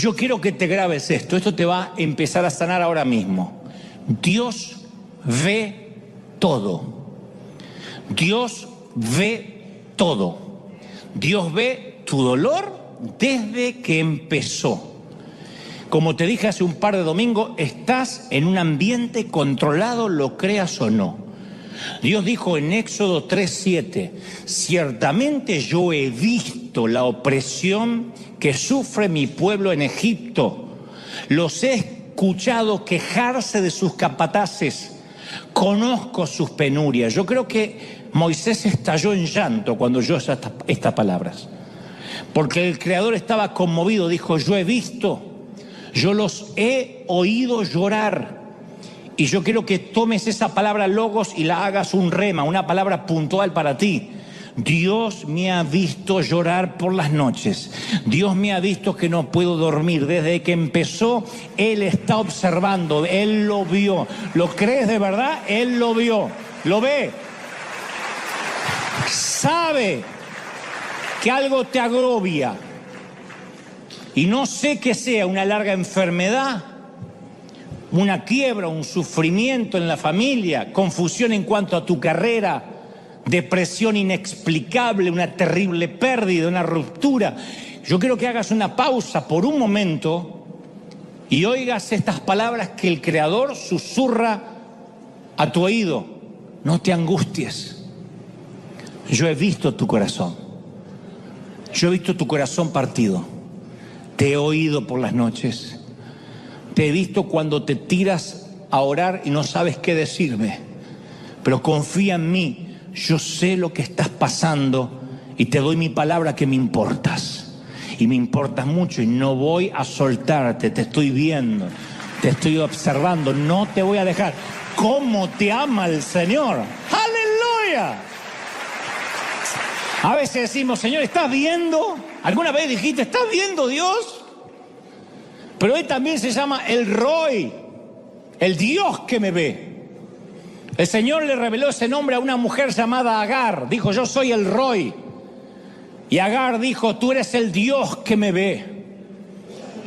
yo quiero que te grabes esto te va a empezar a sanar ahora mismo. Dios ve todo. Dios ve todo. Dios ve tu dolor desde que empezó. Como te dije hace un par de domingos, estás en un ambiente controlado, lo creas o no. Dios dijo en Éxodo 3:7, ciertamente yo he visto la opresión que sufre mi pueblo en Egipto. Los he escuchado quejarse de sus capataces. Conozco sus penurias. Yo creo que Moisés estalló en llanto cuando oyó estas palabras. Porque el Creador estaba conmovido, dijo, yo he visto, yo los he oído llorar. Y yo quiero que tomes esa palabra logos y la hagas un rema, una palabra puntual para ti. Dios me ha visto llorar por las noches. Dios me ha visto que no puedo dormir. Desde que empezó, Él está observando, Él lo vio. ¿Lo crees de verdad? Él lo vio, lo ve. Sabe que algo te agobia. Y no sé qué sea, una larga enfermedad, una quiebra, un sufrimiento en la familia, confusión en cuanto a tu carrera, depresión inexplicable, una terrible pérdida, una ruptura. Yo quiero que hagas una pausa por un momento y oigas estas palabras que el Creador susurra a tu oído. No te angusties. Yo he visto tu corazón. Yo he visto tu corazón partido. Te he oído por las noches. Te he visto cuando te tiras a orar y no sabes qué decirme. Pero confía en mí. Yo sé lo que estás pasando y te doy mi palabra que me importas. Y me importas mucho y no voy a soltarte. Te estoy viendo, te estoy observando. No te voy a dejar. ¿Cómo te ama el Señor? ¡Aleluya! A veces decimos, Señor, ¿estás viendo? ¿Alguna vez dijiste, ¿estás viendo, Dios? Pero Él también se llama el Roy, el Dios que me ve. El Señor le reveló ese nombre a una mujer llamada Agar. Dijo, yo soy el Roy. Y Agar dijo, tú eres el Dios que me ve.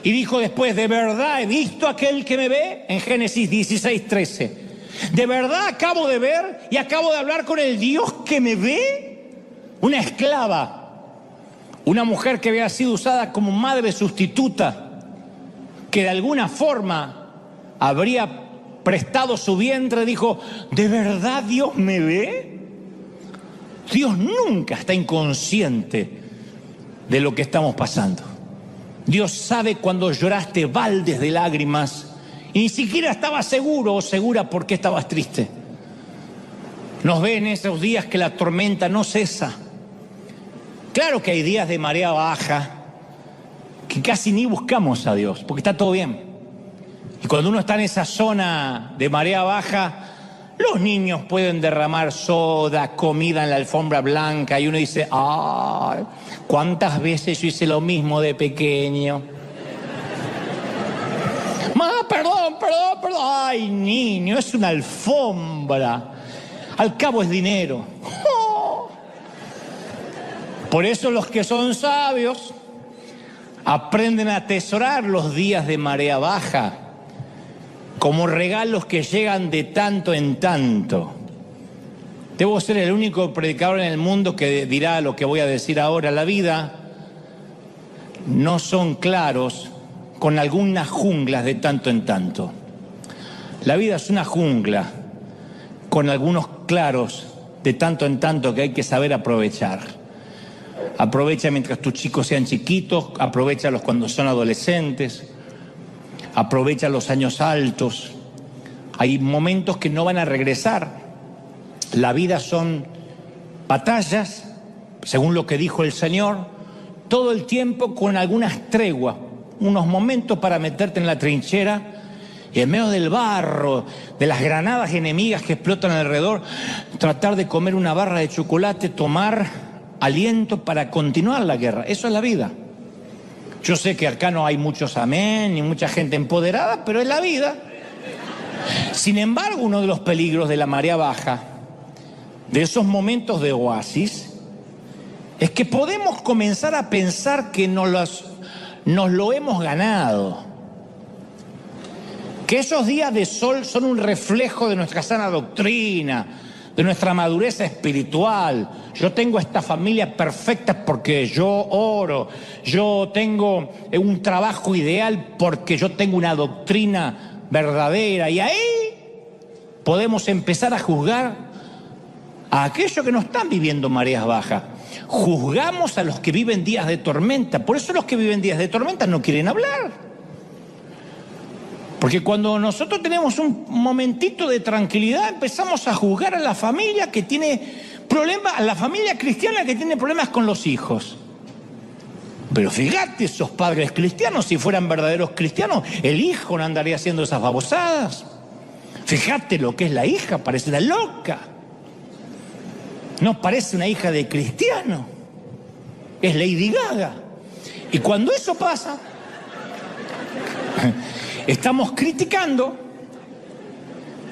Y dijo después, ¿de verdad he visto a aquel que me ve? En Génesis 16:13. ¿De verdad acabo de ver y acabo de hablar con el Dios que me ve? Una esclava, una mujer que había sido usada como madre sustituta, que de alguna forma habría prestado su vientre, dijo, ¿de verdad Dios me ve? Dios nunca está inconsciente de lo que estamos pasando. Dios sabe cuando lloraste baldes de lágrimas y ni siquiera estabas seguro o segura por qué estabas triste. Nos ve en esos días que la tormenta no cesa. Claro que hay días de marea baja que casi ni buscamos a Dios porque está todo bien. Y cuando uno está en esa zona de marea baja, los niños pueden derramar soda, comida en la alfombra blanca y uno dice, ¡ay! ¿Cuántas veces yo hice lo mismo de pequeño? Perdón. ¡Ay, niño! Es una alfombra. Al cabo es dinero. ¡Oh! Por eso los que son sabios aprenden a atesorar los días de marea baja como regalos que llegan de tanto en tanto. Debo ser el único predicador en el mundo que dirá lo que voy a decir ahora. La vida no son claros con algunas junglas de tanto en tanto. La vida es una jungla con algunos claros de tanto en tanto que hay que saber aprovechar. Aprovecha mientras tus chicos sean chiquitos, aprovéchalos cuando son adolescentes, aprovecha los años altos. Hay momentos que no van a regresar. La vida son batallas, según lo que dijo el Señor, todo el tiempo con algunas treguas, unos momentos para meterte en la trinchera y en medio del barro, de las granadas enemigas que explotan alrededor, tratar de comer una barra de chocolate, tomar aliento para continuar la guerra. Eso es la vida. Yo sé que acá no hay muchos amén ni mucha gente empoderada, pero es la vida. Sin embargo, uno de los peligros de la marea baja, de esos momentos de oasis, es que podemos comenzar a pensar que nos nos lo hemos ganado. Que esos días de sol son un reflejo de nuestra sana doctrina, de nuestra madurez espiritual. Yo tengo esta familia perfecta porque yo oro. Yo tengo un trabajo ideal porque yo tengo una doctrina verdadera. Y ahí podemos empezar a juzgar a aquellos que no están viviendo mareas bajas. Juzgamos a los que viven días de tormenta. Por eso los que viven días de tormenta no quieren hablar. Porque cuando nosotros tenemos un momentito de tranquilidad, empezamos a juzgar a la familia que tiene problemas, a la familia cristiana que tiene problemas con los hijos. Pero fíjate, esos padres cristianos, si fueran verdaderos cristianos, el hijo no andaría haciendo esas babosadas. Fíjate lo que es la hija, parece una loca. No parece una hija de cristiano. Es Lady Gaga. Y cuando eso pasa, estamos criticando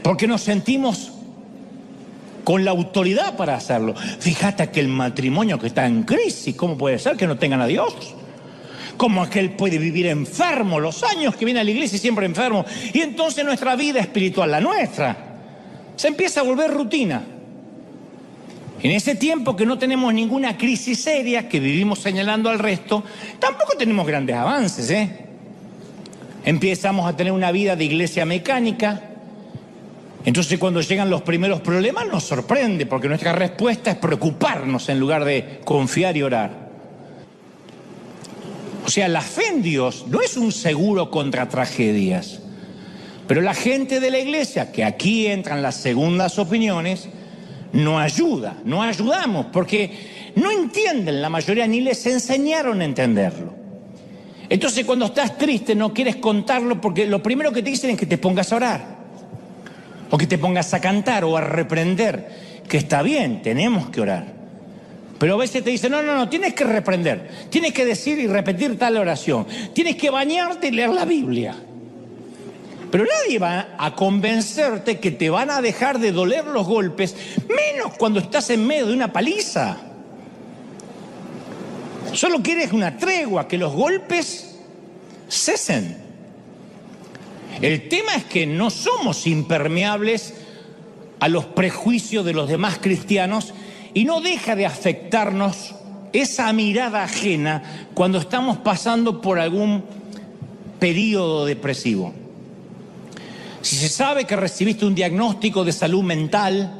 porque nos sentimos con la autoridad para hacerlo. Fíjate aquel matrimonio que está en crisis. ¿Cómo puede ser que no tengan a Dios? ¿Cómo aquel puede vivir enfermo los años que viene a la iglesia y siempre enfermo? Y entonces nuestra vida espiritual, la nuestra, se empieza a volver rutina. En ese tiempo que no tenemos ninguna crisis seria, que vivimos señalando al resto, tampoco tenemos grandes avances, Empezamos a tener una vida de iglesia mecánica. Entonces cuando llegan los primeros problemas nos sorprende, porque nuestra respuesta es preocuparnos en lugar de confiar y orar. O sea, la fe en Dios no es un seguro contra tragedias. Pero la gente de la iglesia, que aquí entran las segundas opiniones, no ayuda, no ayudamos, porque no entienden la mayoría, ni les enseñaron a entenderlo. Entonces cuando estás triste no quieres contarlo porque lo primero que te dicen es que te pongas a orar, o que te pongas a cantar o a reprender, que está bien, tenemos que orar. Pero a veces te dicen, no, tienes que reprender, tienes que decir y repetir tal oración, tienes que bañarte y leer la Biblia. Pero nadie va a convencerte que te van a dejar de doler los golpes, menos cuando estás en medio de una paliza. Solo quieres una tregua, que los golpes cesen. El tema es que no somos impermeables a los prejuicios de los demás cristianos y no deja de afectarnos esa mirada ajena cuando estamos pasando por algún periodo depresivo. Si se sabe que recibiste un diagnóstico de salud mental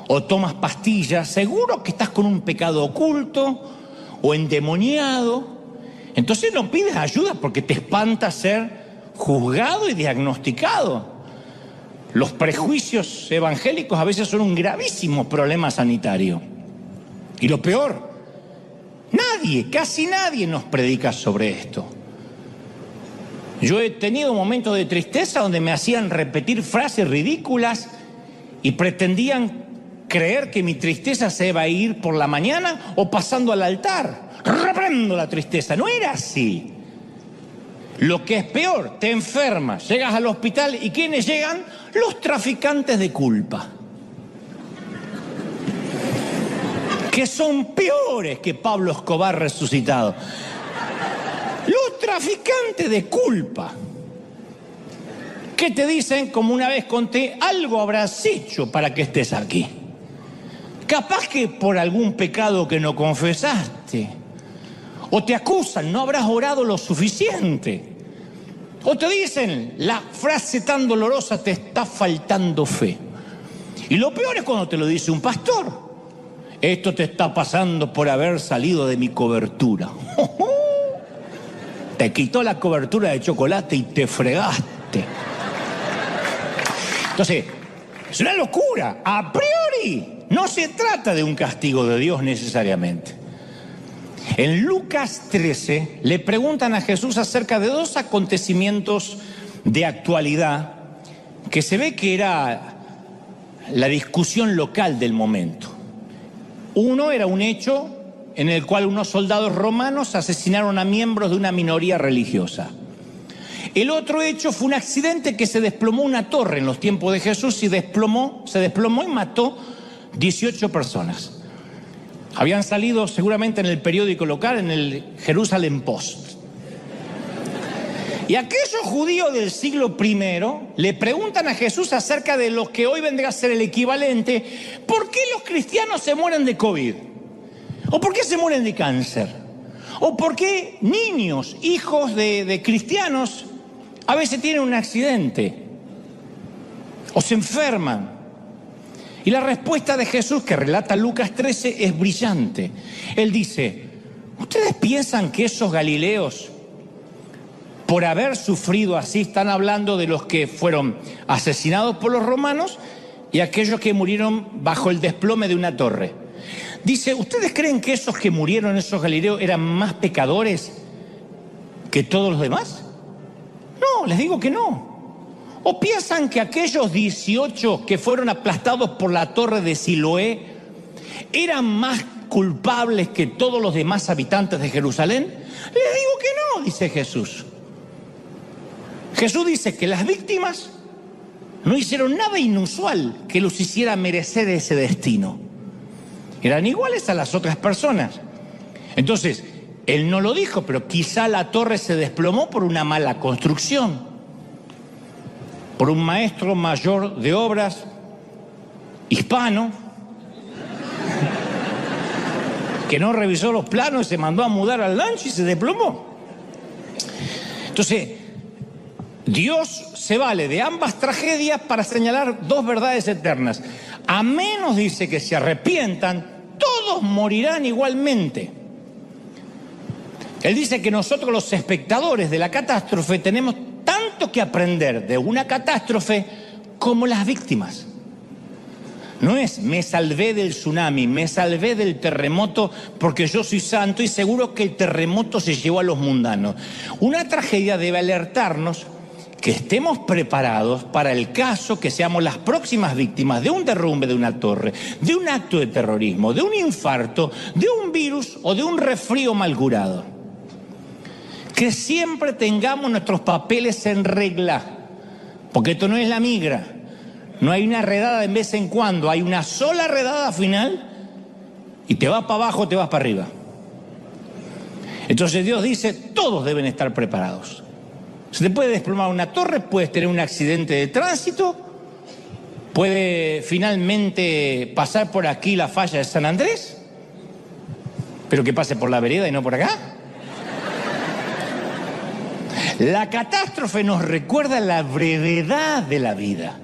o tomas pastillas, seguro que estás con un pecado oculto o endemoniado. Entonces no pides ayuda porque te espanta ser juzgado y diagnosticado. Los prejuicios evangélicos a veces son un gravísimo problema sanitario. Y lo peor, casi nadie nos predica sobre esto. Yo he tenido momentos de tristeza donde me hacían repetir frases ridículas y pretendían creer que mi tristeza se iba a ir por la mañana o pasando al altar. Reprendo la tristeza. No era así. Lo que es peor, te enfermas, llegas al hospital y ¿quiénes llegan? Los traficantes de culpa. Que son peores que Pablo Escobar resucitado. Los traficantes de culpa. Que te dicen, como una vez conté, algo habrás hecho para que estés aquí. Capaz que por algún pecado que no confesaste. O te acusan, no habrás orado lo suficiente. O te dicen la frase tan dolorosa, te está faltando fe. Y lo peor es cuando te lo dice un pastor. Esto te está pasando por haber salido de mi cobertura. Te quitó la cobertura de chocolate y te fregaste. Entonces, es una locura. A priori, no se trata de un castigo de Dios necesariamente. En Lucas 13 le preguntan a Jesús acerca de dos acontecimientos de actualidad que se ve que era la discusión local del momento. Uno era un hecho en el cual unos soldados romanos asesinaron a miembros de una minoría religiosa. El otro hecho fue un accidente que se desplomó una torre en los tiempos de Jesús y se desplomó y mató 18 personas. Habían salido seguramente en el periódico local, en el Jerusalem Post. Y aquellos judíos del siglo I le preguntan a Jesús acerca de lo que hoy vendría a ser el equivalente. ¿Por qué los cristianos se mueren de COVID? ¿O por qué se mueren de cáncer? ¿O por qué niños, hijos de cristianos, a veces tienen un accidente? ¿O se enferman? Y la respuesta de Jesús, que relata Lucas 13, es brillante. Él dice, ¿ustedes piensan que esos galileos, por haber sufrido así, están hablando de los que fueron asesinados por los romanos y aquellos que murieron bajo el desplome de una torre? Dice, ¿ustedes creen que esos que murieron, esos galileos, eran más pecadores que todos los demás? No, les digo que no. ¿O piensan que aquellos 18 que fueron aplastados por la torre de Siloé eran más culpables que todos los demás habitantes de Jerusalén? Les digo que no, dice Jesús. Jesús dice que las víctimas no hicieron nada inusual que los hiciera merecer ese destino. Eran iguales a las otras personas. Entonces, él no lo dijo, pero quizá la torre se desplomó por una mala construcción, por un maestro mayor de obras hispano que no revisó los planos y se mandó a mudar al rancho y se desplomó. Entonces, Dios se vale de ambas tragedias para señalar dos verdades eternas. A menos, dice, que se arrepientan, todos morirán igualmente. Él dice que nosotros, los espectadores de la catástrofe, tenemos tanto que aprender de una catástrofe como las víctimas. No es me salvé del tsunami, me salvé del terremoto porque yo soy santo y seguro que el terremoto se llevó a los mundanos. Una tragedia debe alertarnos que estemos preparados para el caso que seamos las próximas víctimas de un derrumbe de una torre, de un acto de terrorismo, de un infarto, de un virus o de un resfrío mal curado. Que siempre tengamos nuestros papeles en regla, porque esto no es la migra. No hay una redada de vez en cuando, hay una sola redada final y te vas para abajo o te vas para arriba. Entonces Dios dice, todos deben estar preparados. Se te puede desplomar una torre, puedes tener un accidente de tránsito, puede finalmente pasar por aquí la falla de San Andrés, pero que pase por la vereda y no por acá. La catástrofe nos recuerda la brevedad de la vida.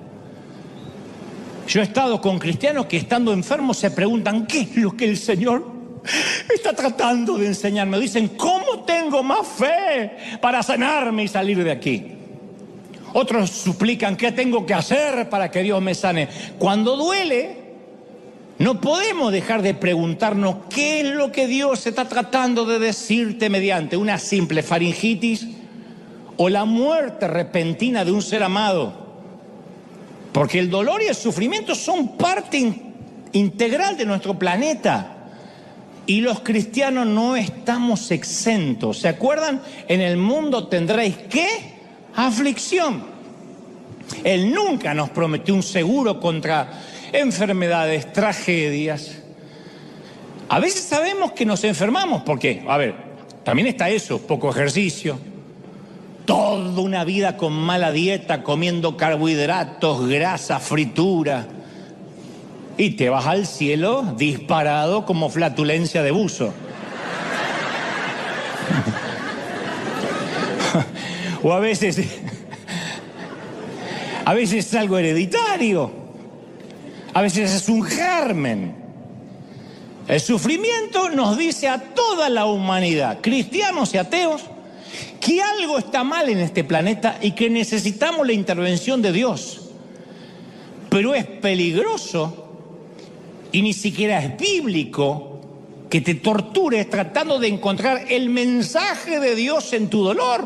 Yo he estado con cristianos que estando enfermos se preguntan, ¿qué es lo que el Señor está tratando de enseñarme? Dicen, ¿cómo tengo más fe para sanarme y salir de aquí? Otros suplican, ¿qué tengo que hacer para que Dios me sane? Cuando duele, no podemos dejar de preguntarnos qué es lo que Dios está tratando de decirte mediante una simple faringitis o la muerte repentina de un ser amado. Porque el dolor y el sufrimiento son parte integral de nuestro planeta. Y los cristianos no estamos exentos. ¿Se acuerdan? En el mundo tendréis ¿qué? Aflicción. Él nunca nos prometió un seguro contra enfermedades, tragedias. A veces sabemos que nos enfermamos. ¿Por qué? A ver, también está eso, poco ejercicio. Toda una vida con mala dieta, comiendo carbohidratos, grasa, fritura. Y te vas al cielo disparado como flatulencia de buzo. O a veces es algo hereditario. A veces es un germen. El sufrimiento nos dice a toda la humanidad, cristianos y ateos, que algo está mal en este planeta y que necesitamos la intervención de Dios. Pero es peligroso y ni siquiera es bíblico que te tortures tratando de encontrar el mensaje de Dios en tu dolor.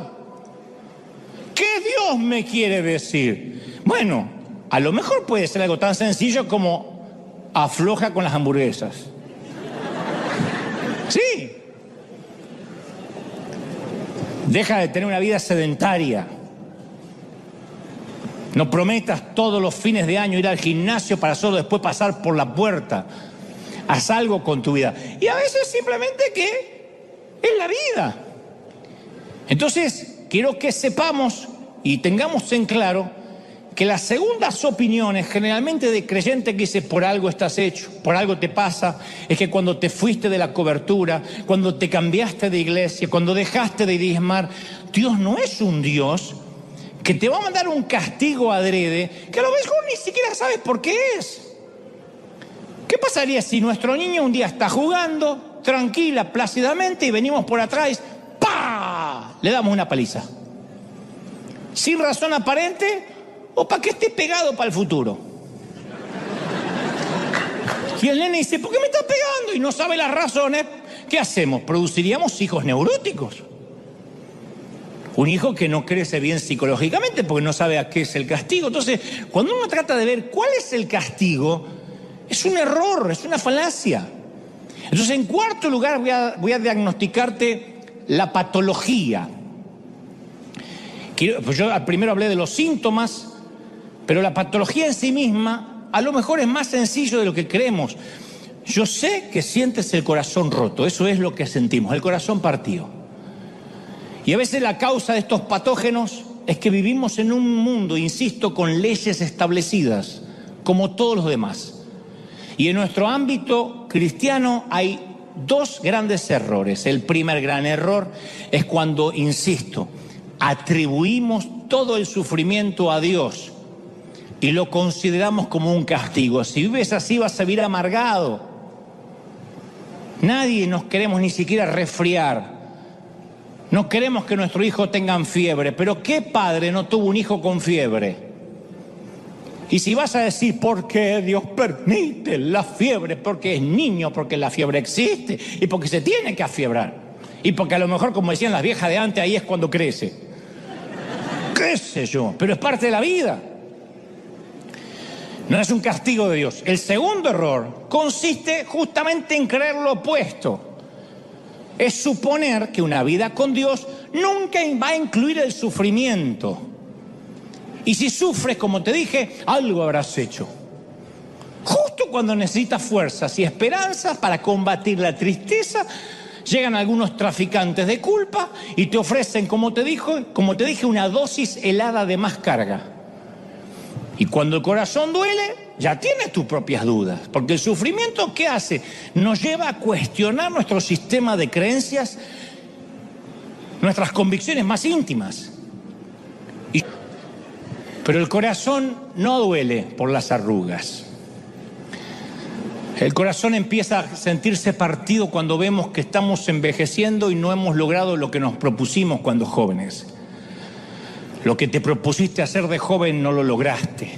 ¿Qué Dios me quiere decir? Bueno, a lo mejor puede ser algo tan sencillo como afloja con las hamburguesas. Sí. Deja de tener una vida sedentaria. No prometas todos los fines de año ir al gimnasio para solo después pasar por la puerta. Haz algo con tu vida. Y a veces simplemente que es la vida. Entonces, quiero que sepamos y tengamos en claro que las segundas opiniones, generalmente de creyente que dice por algo estás hecho, por algo te pasa, es que cuando te fuiste de la cobertura, cuando te cambiaste de iglesia, cuando dejaste de diezmar, Dios no es un Dios que te va a mandar un castigo adrede, que a lo mejor ni siquiera sabes por qué es. ¿Qué pasaría si nuestro niño un día está jugando, tranquila, plácidamente, y venimos por atrás y ¡pah! Le damos una paliza? Sin razón aparente, o para que esté pegado para el futuro. Y el nene dice, ¿por qué me estás pegando? Y no sabe las razones. ¿Qué hacemos? Produciríamos hijos neuróticos. Un hijo que no crece bien psicológicamente porque no sabe a qué es el castigo. Entonces, cuando uno trata de ver cuál es el castigo, es un error, es una falacia. Entonces, en cuarto lugar, voy a diagnosticarte la patología. Pues yo primero hablé de los síntomas, pero la patología en sí misma a lo mejor es más sencillo de lo que creemos. Yo sé que sientes el corazón roto, eso es lo que sentimos, el corazón partido. Y a veces la causa de estos patógenos es que vivimos en un mundo, insisto, con leyes establecidas, como todos los demás. Y en nuestro ámbito cristiano hay dos grandes errores. El primer gran error es cuando, insisto, atribuimos todo el sufrimiento a Dios y lo consideramos como un castigo. Si vives así vas a vivir amargado. Nadie nos queremos ni siquiera resfriar. No queremos que nuestros hijos tengan fiebre. Pero ¿qué padre no tuvo un hijo con fiebre? Y si vas a decir, ¿por qué Dios permite la fiebre? Porque es niño, porque la fiebre existe y porque se tiene que afiebrar. Y porque a lo mejor, como decían las viejas de antes, ahí es cuando crece. ¿Qué sé yo? Pero es parte de la vida. No es un castigo de Dios. El segundo error consiste justamente en creer lo opuesto. Es suponer que una vida con Dios nunca va a incluir el sufrimiento. Y si sufres, como te dije, algo habrás hecho. Justo cuando necesitas fuerzas y esperanzas para combatir la tristeza, llegan algunos traficantes de culpa y te ofrecen, como te dije, una dosis helada de más carga. Y cuando el corazón duele, ya tienes tus propias dudas. Porque el sufrimiento, ¿qué hace? Nos lleva a cuestionar nuestro sistema de creencias, nuestras convicciones más íntimas. Pero el corazón no duele por las arrugas. El corazón empieza a sentirse partido cuando vemos que estamos envejeciendo y no hemos logrado lo que nos propusimos cuando jóvenes. Lo que te propusiste hacer de joven no lo lograste.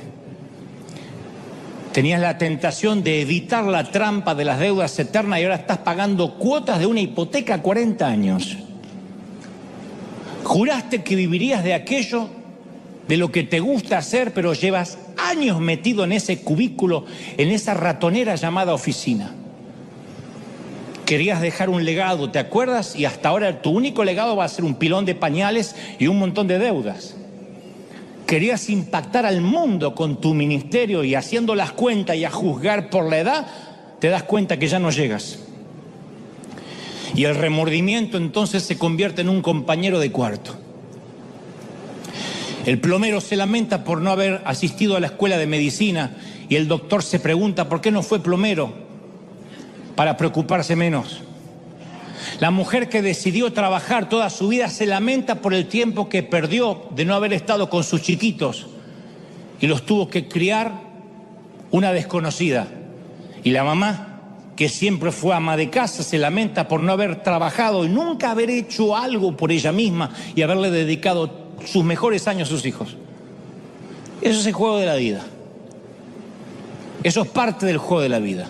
Tenías la tentación de evitar la trampa de las deudas eternas y ahora estás pagando cuotas de una hipoteca a 40 años. Juraste que vivirías de aquello, de lo que te gusta hacer, pero llevas años metido en ese cubículo, en esa ratonera llamada oficina. Querías dejar un legado, ¿te acuerdas? Y hasta ahora tu único legado va a ser un pilón de pañales y un montón de deudas. Querías impactar al mundo con tu ministerio y haciendo las cuentas y a juzgar por la edad, te das cuenta que ya no llegas. Y el remordimiento entonces se convierte en un compañero de cuarto. El plomero se lamenta por no haber asistido a la escuela de medicina y el doctor se pregunta por qué no fue plomero, para preocuparse menos. La mujer que decidió trabajar toda su vida se lamenta por el tiempo que perdió de no haber estado con sus chiquitos y los tuvo que criar una desconocida. Y la mamá, que siempre fue ama de casa, se lamenta por no haber trabajado y nunca haber hecho algo por ella misma y haberle dedicado sus mejores años a sus hijos. Eso es el juego de la vida. Eso es parte del juego de la vida.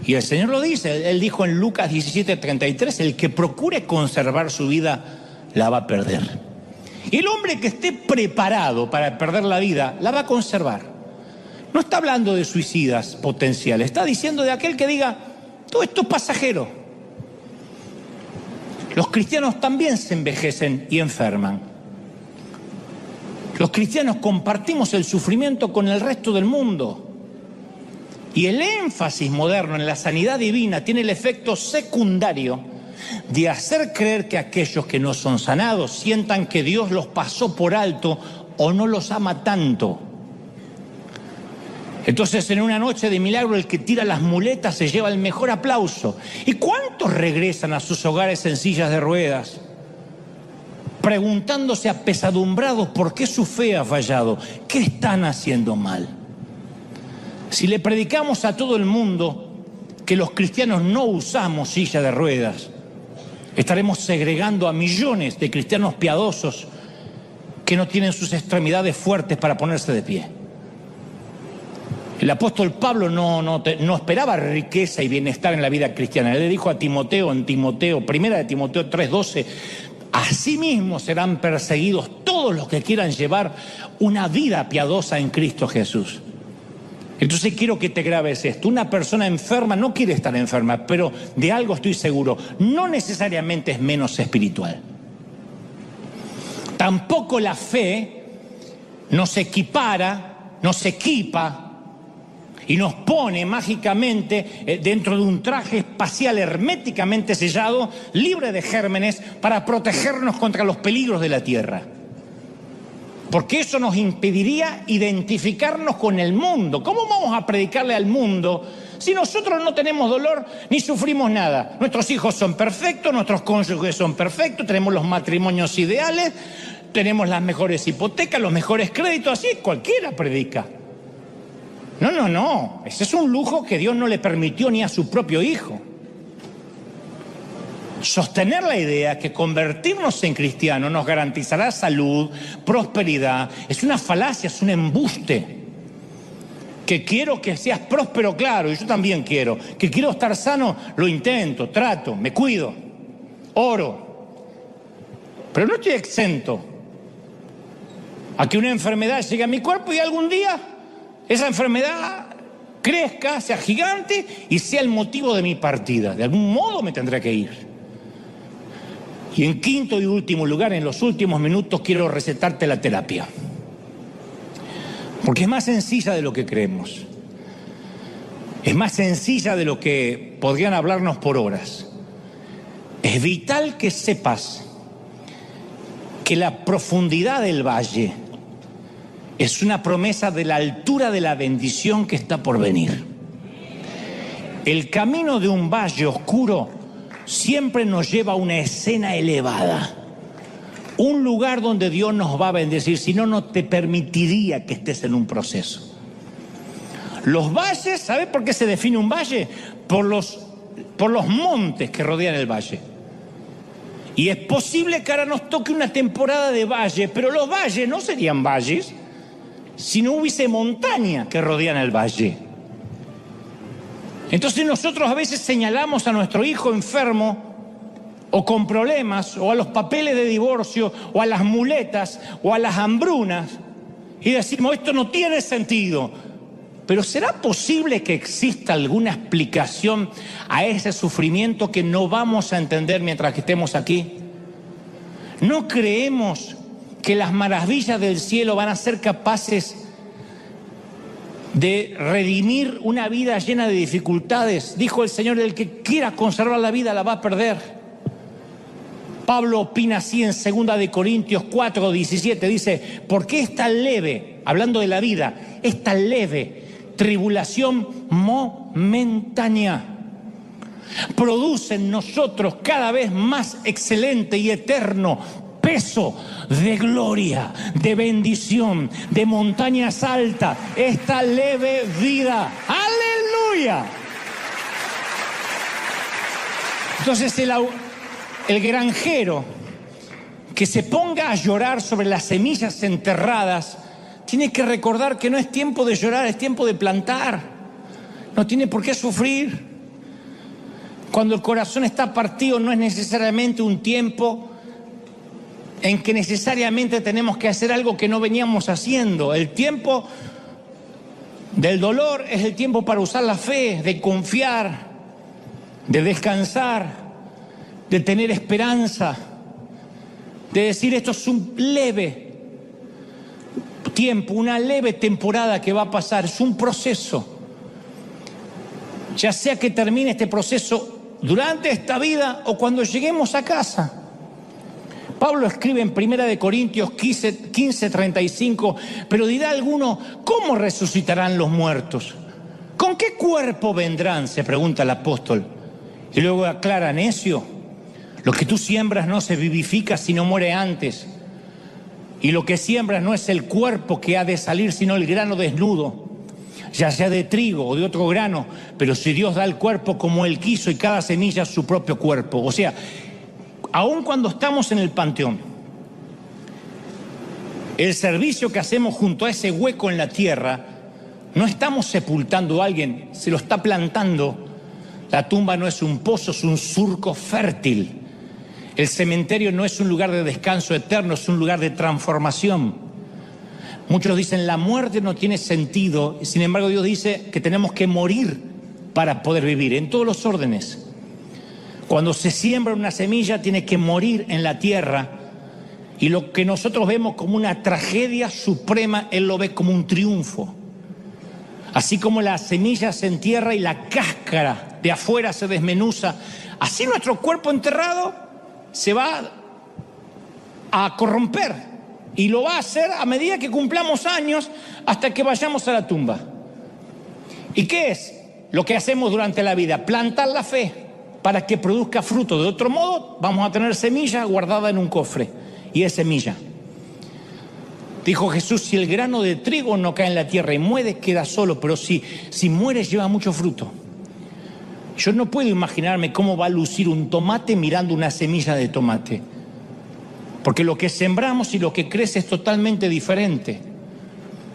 Y el Señor lo dice, Él dijo en Lucas 17:33, el que procure conservar su vida, la va a perder. Y el hombre que esté preparado para perder la vida, la va a conservar. No está hablando de suicidas potenciales, está diciendo de aquel que diga, todo esto es pasajero. Los cristianos también se envejecen y enferman. Los cristianos compartimos el sufrimiento con el resto del mundo. Y el énfasis moderno en la sanidad divina tiene el efecto secundario de hacer creer que aquellos que no son sanados sientan que Dios los pasó por alto o no los ama tanto. Entonces, en una noche de milagro, el que tira las muletas se lleva el mejor aplauso. ¿Y cuántos regresan a sus hogares en sillas de ruedas, preguntándose apesadumbrados por qué su fe ha fallado? ¿Qué están haciendo mal? Si le predicamos a todo el mundo que los cristianos no usamos silla de ruedas, estaremos segregando a millones de cristianos piadosos que no tienen sus extremidades fuertes para ponerse de pie. El apóstol Pablo no esperaba riqueza y bienestar en la vida cristiana. Él le dijo a Timoteo, primera de Timoteo 3:12, asimismo serán perseguidos todos los que quieran llevar una vida piadosa en Cristo Jesús. Entonces quiero que te grabes esto. Una persona enferma no quiere estar enferma, pero de algo estoy seguro, no necesariamente es menos espiritual. Tampoco la fe nos equipara, nos equipa y nos pone mágicamente dentro de un traje espacial herméticamente sellado, libre de gérmenes, para protegernos contra los peligros de la Tierra. Porque eso nos impediría identificarnos con el mundo. ¿Cómo vamos a predicarle al mundo si nosotros no tenemos dolor ni sufrimos nada? Nuestros hijos son perfectos, nuestros cónyuges son perfectos, tenemos los matrimonios ideales, tenemos las mejores hipotecas, los mejores créditos, así cualquiera predica. No, ese es un lujo que Dios no le permitió ni a su propio hijo. Sostener la idea que convertirnos en cristianos nos garantizará salud, prosperidad, es una falacia, es un embuste. Que quiero que seas próspero, claro, y yo también quiero. Que quiero estar sano, lo intento, trato, me cuido, oro. Pero no estoy exento a que una enfermedad llegue a mi cuerpo y algún día esa enfermedad crezca, sea gigante y sea el motivo de mi partida. De algún modo me tendré que ir. Y en quinto y último lugar, en los últimos minutos, quiero recetarte la terapia. Porque es más sencilla de lo que creemos. Es más sencilla de lo que podrían hablarnos por horas. Es vital que sepas que la profundidad del valle es una promesa de la altura de la bendición que está por venir. El camino de un valle oscuro siempre nos lleva a una escena elevada, un lugar donde Dios nos va a bendecir, si no, no te permitiría que estés en un proceso. Los valles, ¿sabes por qué se define un valle? Por los montes que rodean el valle. Y es posible que ahora nos toque una temporada de valle, pero los valles no serían valles si no hubiese montaña que rodean el valle. Entonces nosotros a veces señalamos a nuestro hijo enfermo o con problemas, o a los papeles de divorcio, o a las muletas, o a las hambrunas, y decimos, esto no tiene sentido. Pero ¿será posible que exista alguna explicación a ese sufrimiento que no vamos a entender mientras que estemos aquí? ¿No creemos que las maravillas del cielo van a ser capaces de redimir una vida llena de dificultades? Dijo el Señor, el que quiera conservar la vida la va a perder. Pablo opina así en 2 de Corintios 4:17, dice, ¿por qué esta leve, hablando de la vida, esta leve tribulación momentánea produce en nosotros cada vez más excelente y eterno peso de gloria, de bendición, de montañas altas, esta leve vida? ¡Aleluya! Entonces el granjero que se ponga a llorar sobre las semillas enterradas tiene que recordar que no es tiempo de llorar, es tiempo de plantar. No tiene por qué sufrir. Cuando el corazón está partido no es necesariamente un tiempo en que necesariamente tenemos que hacer algo que no veníamos haciendo. El tiempo del dolor es el tiempo para usar la fe, de confiar, de descansar, de tener esperanza, de decir esto es un leve tiempo, una leve temporada que va a pasar, es un proceso. Ya sea que termine este proceso durante esta vida o cuando lleguemos a casa. Pablo escribe en 1 Corintios 15:35, pero dirá alguno, ¿cómo resucitarán los muertos? ¿Con qué cuerpo vendrán?, se pregunta el apóstol. Y luego aclara, necio, lo que tú siembras no se vivifica sino muere antes. Y lo que siembras no es el cuerpo que ha de salir, sino el grano desnudo, ya sea de trigo o de otro grano, pero si Dios da el cuerpo como Él quiso y cada semilla su propio cuerpo. O sea, aun cuando estamos en el panteón, el servicio que hacemos junto a ese hueco en la tierra, no estamos sepultando a alguien, se lo está plantando. La tumba no es un pozo, es un surco fértil. El cementerio no es un lugar de descanso eterno, es un lugar de transformación. Muchos dicen la muerte no tiene sentido, sin embargo Dios dice que tenemos que morir para poder vivir, en todos los órdenes. Cuando se siembra una semilla tiene que morir en la tierra, y lo que nosotros vemos como una tragedia suprema, Él lo ve como un triunfo. Así como la semilla se entierra y la cáscara de afuera se desmenuza, así nuestro cuerpo enterrado se va a corromper, y lo va a hacer a medida que cumplamos años hasta que vayamos a la tumba. ¿Y qué es lo que hacemos durante la vida? Plantar la fe para que produzca fruto. De otro modo, vamos a tener semilla guardada en un cofre, y es semilla. Dijo Jesús, si el grano de trigo no cae en la tierra y muere, queda solo, pero si muere, lleva mucho fruto. Yo no puedo imaginarme cómo va a lucir un tomate mirando una semilla de tomate, porque lo que sembramos y lo que crece es totalmente diferente.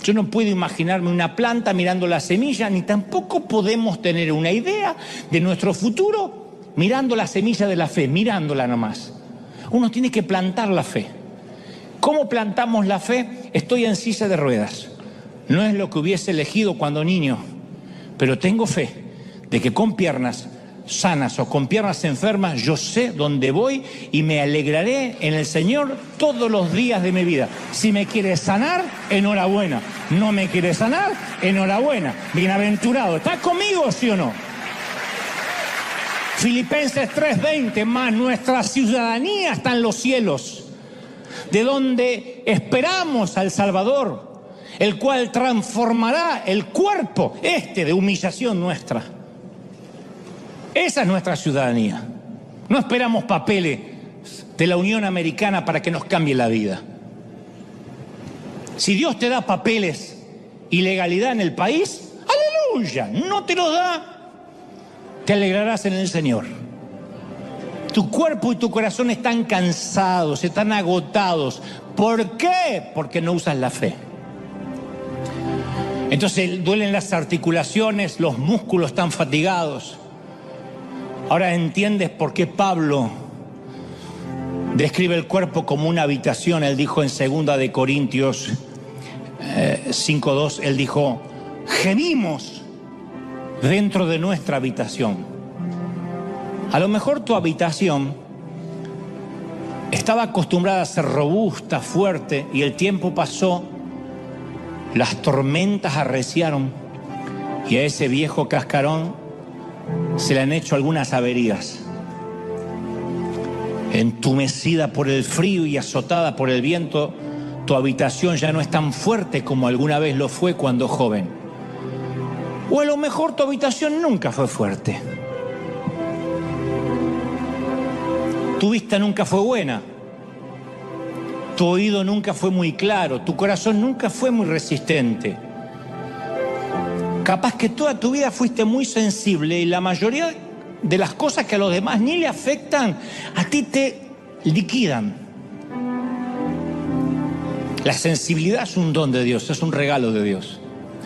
Yo no puedo imaginarme una planta mirando la semilla, ni tampoco podemos tener una idea de nuestro futuro mirando la semilla de la fe, mirándola nomás. Uno tiene que plantar la fe. ¿Cómo plantamos la fe? Estoy en silla de ruedas. No es lo que hubiese elegido cuando niño, pero tengo fe de que con piernas sanas o con piernas enfermas yo sé dónde voy y me alegraré en el Señor todos los días de mi vida. Si me quiere sanar, enhorabuena. No me quiere sanar, enhorabuena. Bienaventurado. ¿Está conmigo, sí o no? Filipenses 3:20, más nuestra ciudadanía está en los cielos, de donde esperamos al Salvador, el cual transformará el cuerpo de humillación nuestra. Esa es nuestra ciudadanía. No esperamos papeles de la Unión Americana para que nos cambie la vida. Si Dios te da papeles y legalidad en el país, aleluya. No te los da, te alegrarás en el Señor. Tu cuerpo y tu corazón están cansados, están agotados. ¿Por qué? Porque no usas la fe. Entonces duelen las articulaciones, los músculos están fatigados. Ahora entiendes por qué Pablo describe el cuerpo como una habitación. Él dijo en 2 Corintios 5:2, él dijo, gemimos dentro de nuestra habitación. A lo mejor tu habitación estaba acostumbrada a ser robusta, fuerte, y el tiempo pasó, las tormentas arreciaron y a ese viejo cascarón se le han hecho algunas averías. Entumecida por el frío y azotada por el viento, tu habitación ya no es tan fuerte como alguna vez lo fue cuando joven. O a lo mejor tu habitación nunca fue fuerte. Tu vista nunca fue buena. Tu oído nunca fue muy claro. Tu corazón nunca fue muy resistente. Capaz que toda tu vida fuiste muy sensible y la mayoría de las cosas que a los demás ni le afectan, a ti te liquidan. La sensibilidad es un don de Dios, es un regalo de Dios.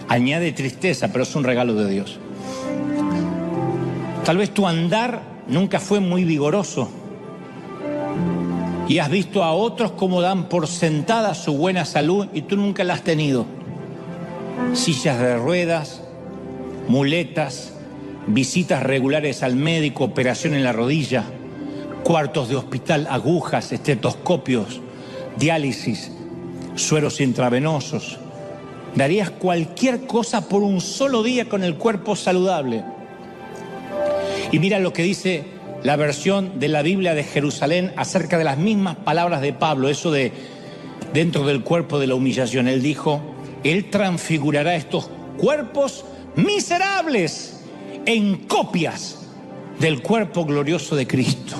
Añade tristeza, pero es un regalo de Dios. Tal vez tu andar nunca fue muy vigoroso y has visto a otros como dan por sentada su buena salud y tú nunca la has tenido. Sillas de ruedas, muletas, visitas regulares al médico, operación en la rodilla, cuartos de hospital, agujas, estetoscopios, diálisis, sueros intravenosos. Darías cualquier cosa por un solo día con el cuerpo saludable. Y mira lo que dice la versión de la Biblia de Jerusalén acerca de las mismas palabras de Pablo, eso de dentro del cuerpo de la humillación. Él dijo, Él transfigurará estos cuerpos miserables en copias del cuerpo glorioso de Cristo.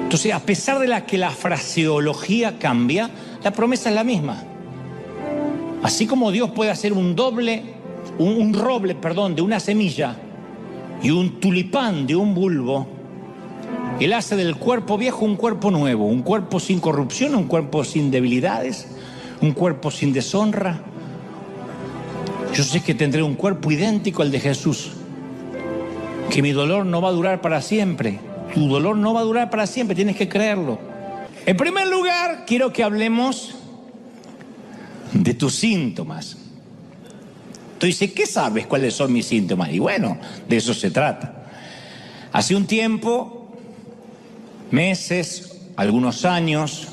Entonces, a pesar de que la fraseología cambia, la promesa es la misma. Así como Dios puede hacer un roble, de una semilla y un tulipán de un bulbo, Él hace del cuerpo viejo un cuerpo nuevo, un cuerpo sin corrupción, un cuerpo sin debilidades, un cuerpo sin deshonra. Yo sé que tendré un cuerpo idéntico al de Jesús, que mi dolor no va a durar para siempre. Tu dolor no va a durar para siempre, tienes que creerlo. En primer lugar, quiero que hablemos de tus síntomas. Tú dices, ¿qué sabes cuáles son mis síntomas? Y bueno, de eso se trata. Hace un tiempo, meses, algunos años,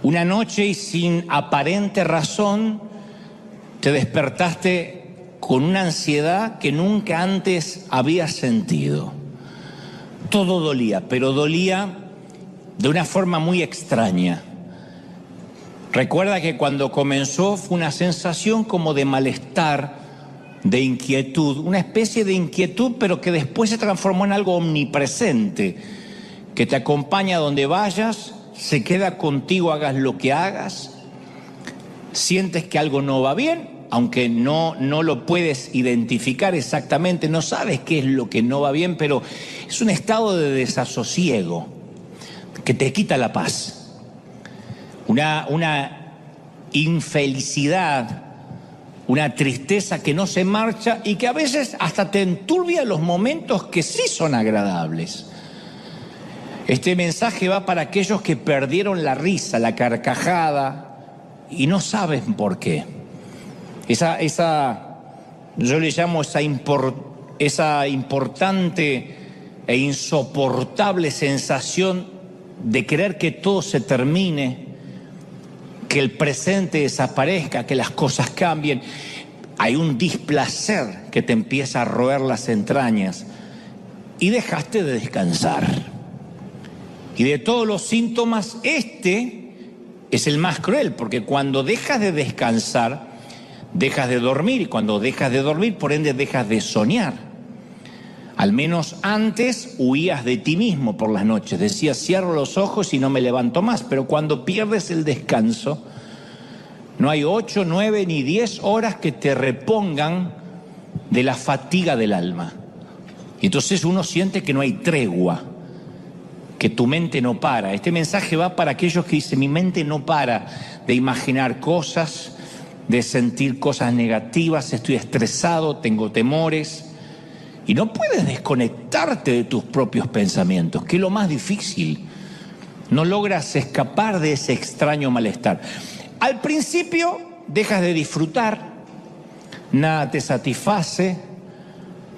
una noche y sin aparente razón, te despertaste con una ansiedad que nunca antes habías sentido. Todo dolía, pero dolía de una forma muy extraña. Recuerda que cuando comenzó fue una sensación como de malestar, de inquietud, una especie de inquietud, pero que después se transformó en algo omnipresente, que te acompaña donde vayas, se queda contigo, hagas lo que hagas. Sientes que algo no va bien, aunque no lo puedes identificar exactamente, no sabes qué es lo que no va bien, pero es un estado de desasosiego que te quita la paz. Una infelicidad, una tristeza que no se marcha y que a veces hasta te enturbia los momentos que sí son agradables. Este mensaje va para aquellos que perdieron la risa, la carcajada y no saben por qué. Yo le llamo esa importante e insoportable sensación de querer que todo se termine, que el presente desaparezca, que las cosas cambien. Hay un displacer que te empieza a roer las entrañas y dejaste de descansar. Y de todos los síntomas, este es el más cruel, porque cuando dejas de descansar, dejas de dormir, y cuando dejas de dormir, por ende, dejas de soñar. Al menos antes huías de ti mismo por las noches. Decías, cierro los ojos y no me levanto más. Pero cuando pierdes el descanso, no hay 8, 9 ni 10 horas que te repongan de la fatiga del alma. Y entonces uno siente que no hay tregua, que tu mente no para. Este mensaje va para aquellos que dicen, mi mente no para de imaginar cosas, de sentir cosas negativas, estoy estresado, tengo temores. Y no puedes desconectarte de tus propios pensamientos, que es lo más difícil. No logras escapar de ese extraño malestar. Al principio dejas de disfrutar, nada te satisface,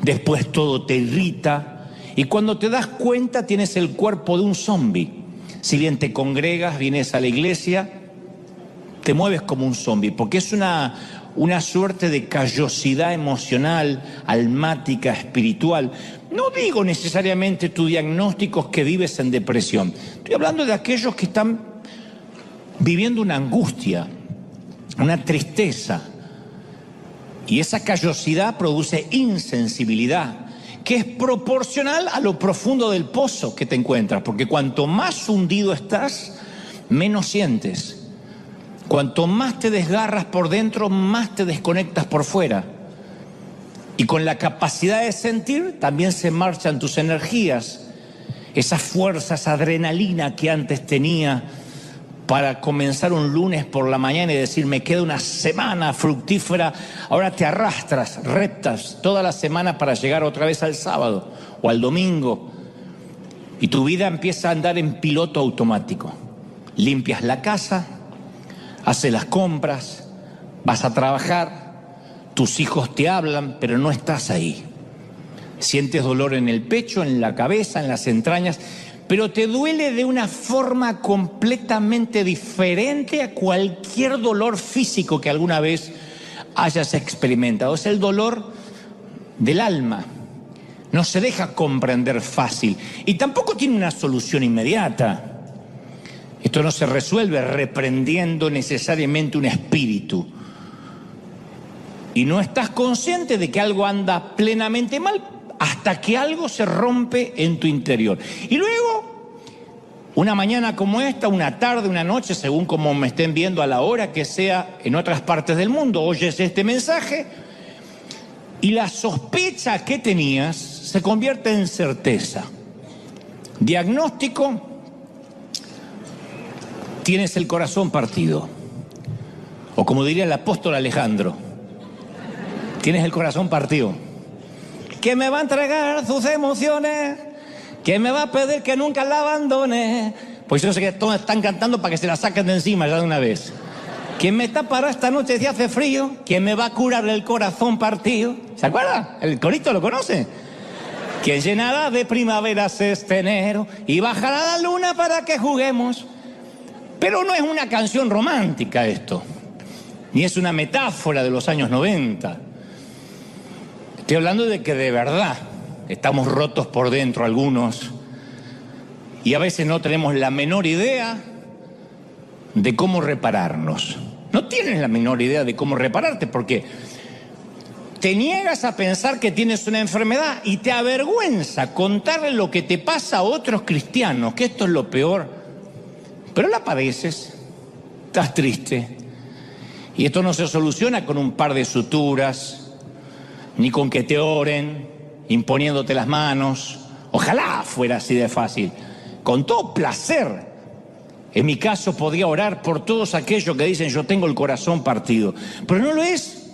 después todo te irrita, y cuando te das cuenta tienes el cuerpo de un zombi. Si bien te congregas, vienes a la iglesia, te mueves como un zombi, porque es una suerte de callosidad emocional, almática, espiritual. No digo necesariamente tu diagnóstico es que vives en depresión. Estoy hablando de aquellos que están viviendo una angustia, una tristeza. Y esa callosidad produce insensibilidad, que es proporcional a lo profundo del pozo que te encuentras. Porque cuanto más hundido estás, menos sientes. Cuanto más te desgarras por dentro, más te desconectas por fuera. Y con la capacidad de sentir, también se marchan tus energías. Esas fuerzas, adrenalina que antes tenía para comenzar un lunes por la mañana y decir, me queda una semana fructífera, ahora te arrastras, reptas toda la semana para llegar otra vez al sábado o al domingo. Y tu vida empieza a andar en piloto automático. Limpias la casa, haces las compras, vas a trabajar, tus hijos te hablan, pero no estás ahí. Sientes dolor en el pecho, en la cabeza, en las entrañas, pero te duele de una forma completamente diferente a cualquier dolor físico que alguna vez hayas experimentado. Es el dolor del alma. no se deja comprender fácil y tampoco tiene una solución inmediata. Esto no se resuelve reprendiendo necesariamente un espíritu. Y no estás consciente de que algo anda plenamente mal hasta que algo se rompe en tu interior. Y luego, una mañana como esta, una tarde, una noche, según como me estén viendo a la hora que sea en otras partes del mundo, oyes este mensaje y la sospecha que tenías se convierte en certeza. Diagnóstico: tienes el corazón partido. O como diría el apóstol Alejandro, tienes el corazón partido. Que me va a entregar sus emociones, que me va a pedir que nunca la abandone. Pues yo no sé que todos están cantando para que se la saquen de encima ya de una vez. ¿Quién me tapará esta noche si hace frío? ¿Quién me va a curar el corazón partido? ¿Se acuerda? ¿El corito lo conoce? ¿Quién llenará de primaveras este enero y bajará la luna para que juguemos? Pero no es una canción romántica esto, ni es una metáfora de los años 90. Estoy hablando de que de verdad estamos rotos por dentro algunos y a veces no tenemos la menor idea de cómo repararnos. No tienes la menor idea de cómo repararte porque te niegas a pensar que tienes una enfermedad y te avergüenza contarle lo que te pasa a otros cristianos, que esto es lo peor. Pero la padeces, estás triste y esto no se soluciona con un par de suturas, ni con que te oren, imponiéndote las manos. Ojalá fuera así de fácil. Con todo placer. En mi caso podría orar por todos aquellos que dicen yo tengo el corazón partido. Pero no lo es.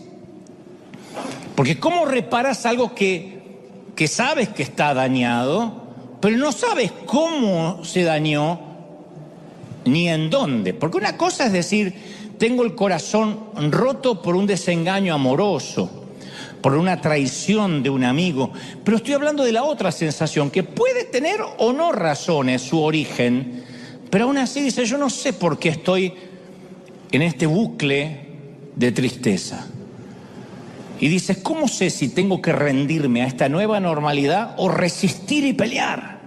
Porque ¿cómo reparas algo que sabes que está dañado, pero no sabes cómo se dañó ni en dónde? Porque una cosa es decir, tengo el corazón roto por un desengaño amoroso, por una traición de un amigo, pero estoy hablando de la otra sensación, que puede tener o no razones su origen, pero aún así dice, yo no sé por qué estoy en este bucle de tristeza. Y dices, ¿cómo sé si tengo que rendirme a esta nueva normalidad o resistir y pelear?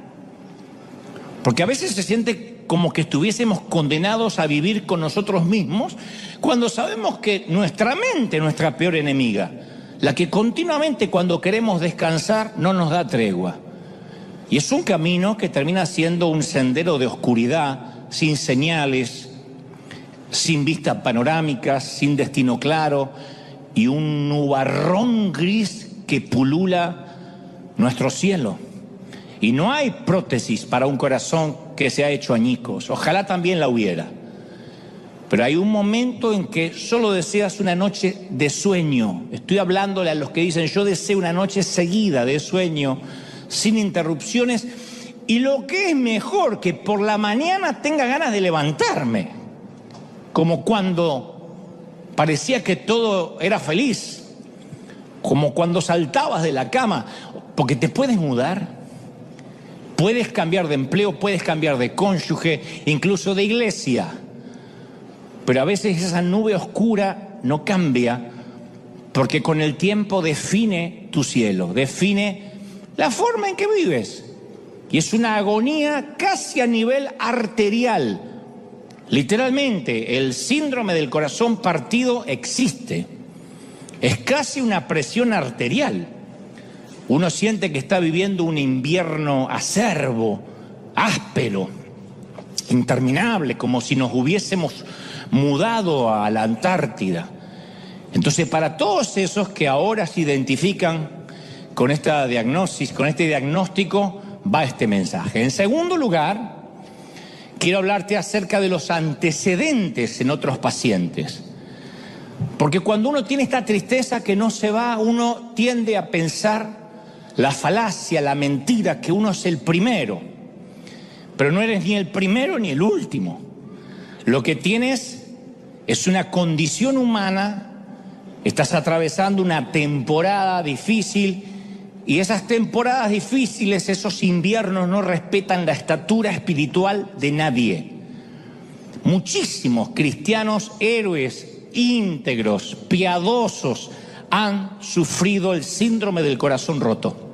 Porque a veces se siente como que estuviésemos condenados a vivir con nosotros mismos, cuando sabemos que nuestra mente es nuestra peor enemiga. La que continuamente cuando queremos descansar no nos da tregua. Y es un camino que termina siendo un sendero de oscuridad, sin señales, sin vistas panorámicas, sin destino claro y un nubarrón gris que pulula nuestro cielo. Y no hay prótesis para un corazón que se ha hecho añicos. Ojalá también la hubiera. Pero hay un momento en que solo deseas una noche de sueño. Estoy hablándole a los que dicen, yo deseo una noche seguida de sueño, sin interrupciones. Y lo que es mejor, que por la mañana tenga ganas de levantarme. Como cuando parecía que todo era feliz. Como cuando saltabas de la cama. Porque te puedes mudar. Puedes cambiar de empleo, puedes cambiar de cónyuge, incluso de iglesia. Pero a veces esa nube oscura no cambia porque con el tiempo define tu cielo, define la forma en que vives. Y es una agonía casi a nivel arterial. Literalmente, el síndrome del corazón partido existe. Es casi una presión arterial. Uno siente que está viviendo un invierno acerbo, áspero, interminable, como si nos hubiésemos mudado a la Antártida. Entonces, para todos esos que ahora se identifican con esta diagnosis, con este diagnóstico, va este mensaje. En segundo lugar, quiero hablarte acerca de los antecedentes en otros pacientes. Porque cuando uno tiene esta tristeza que no se va, uno tiende a pensar la falacia, la mentira, que uno es el primero. Pero no eres ni el primero ni el último. Lo que tienes es una condición humana, estás atravesando una temporada difícil y esas temporadas difíciles, esos inviernos no respetan la estatura espiritual de nadie. Muchísimos cristianos héroes, íntegros, piadosos, han sufrido el síndrome del corazón roto.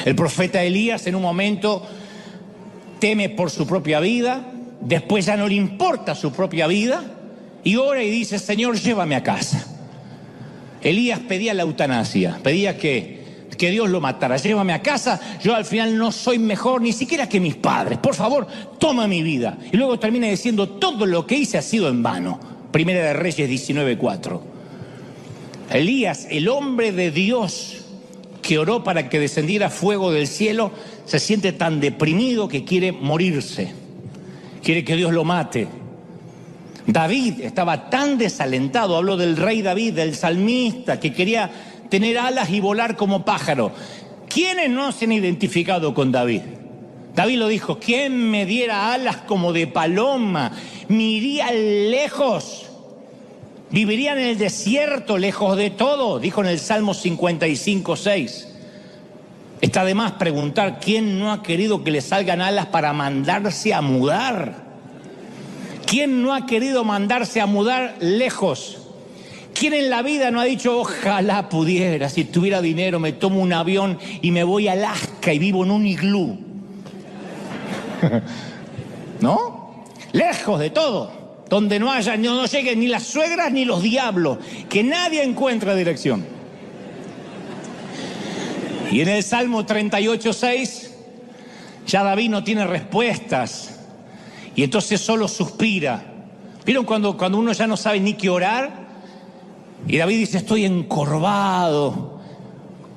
El profeta Elías en un momento teme por su propia vida, después ya no le importa su propia vida y ora y dice: Señor, llévame a casa. Elías pedía la eutanasia, pedía que Dios lo matara. Llévame a casa, yo al final no soy mejor ni siquiera que mis padres. Por favor, toma mi vida. Y luego termina diciendo: todo lo que hice ha sido en vano. Primera de Reyes 19:4. Elías, el hombre de Dios que oró para que descendiera fuego del cielo, se siente tan deprimido que quiere morirse. Quiere que Dios lo mate. David estaba tan desalentado, habló del rey David, del salmista, que quería tener alas y volar como pájaro. ¿Quiénes no se han identificado con David? David lo dijo: ¿quién me diera alas como de paloma? Me iría lejos, viviría en el desierto, lejos de todo, dijo en el Salmo 55:6. Está de más preguntar: ¿quién no ha querido que le salgan alas para mandarse a mudar? ¿Quién no ha querido mandarse a mudar lejos? ¿Quién en la vida no ha dicho: ojalá pudiera, si tuviera dinero me tomo un avión y me voy a Alaska y vivo en un iglú? ¿No? Lejos de todo, donde no lleguen ni las suegras ni los diablos, que nadie encuentra dirección. Y en el Salmo 38:6 ya David no tiene respuestas y entonces solo suspira. ¿Vieron cuando uno ya no sabe ni qué orar? Y David dice: estoy encorvado,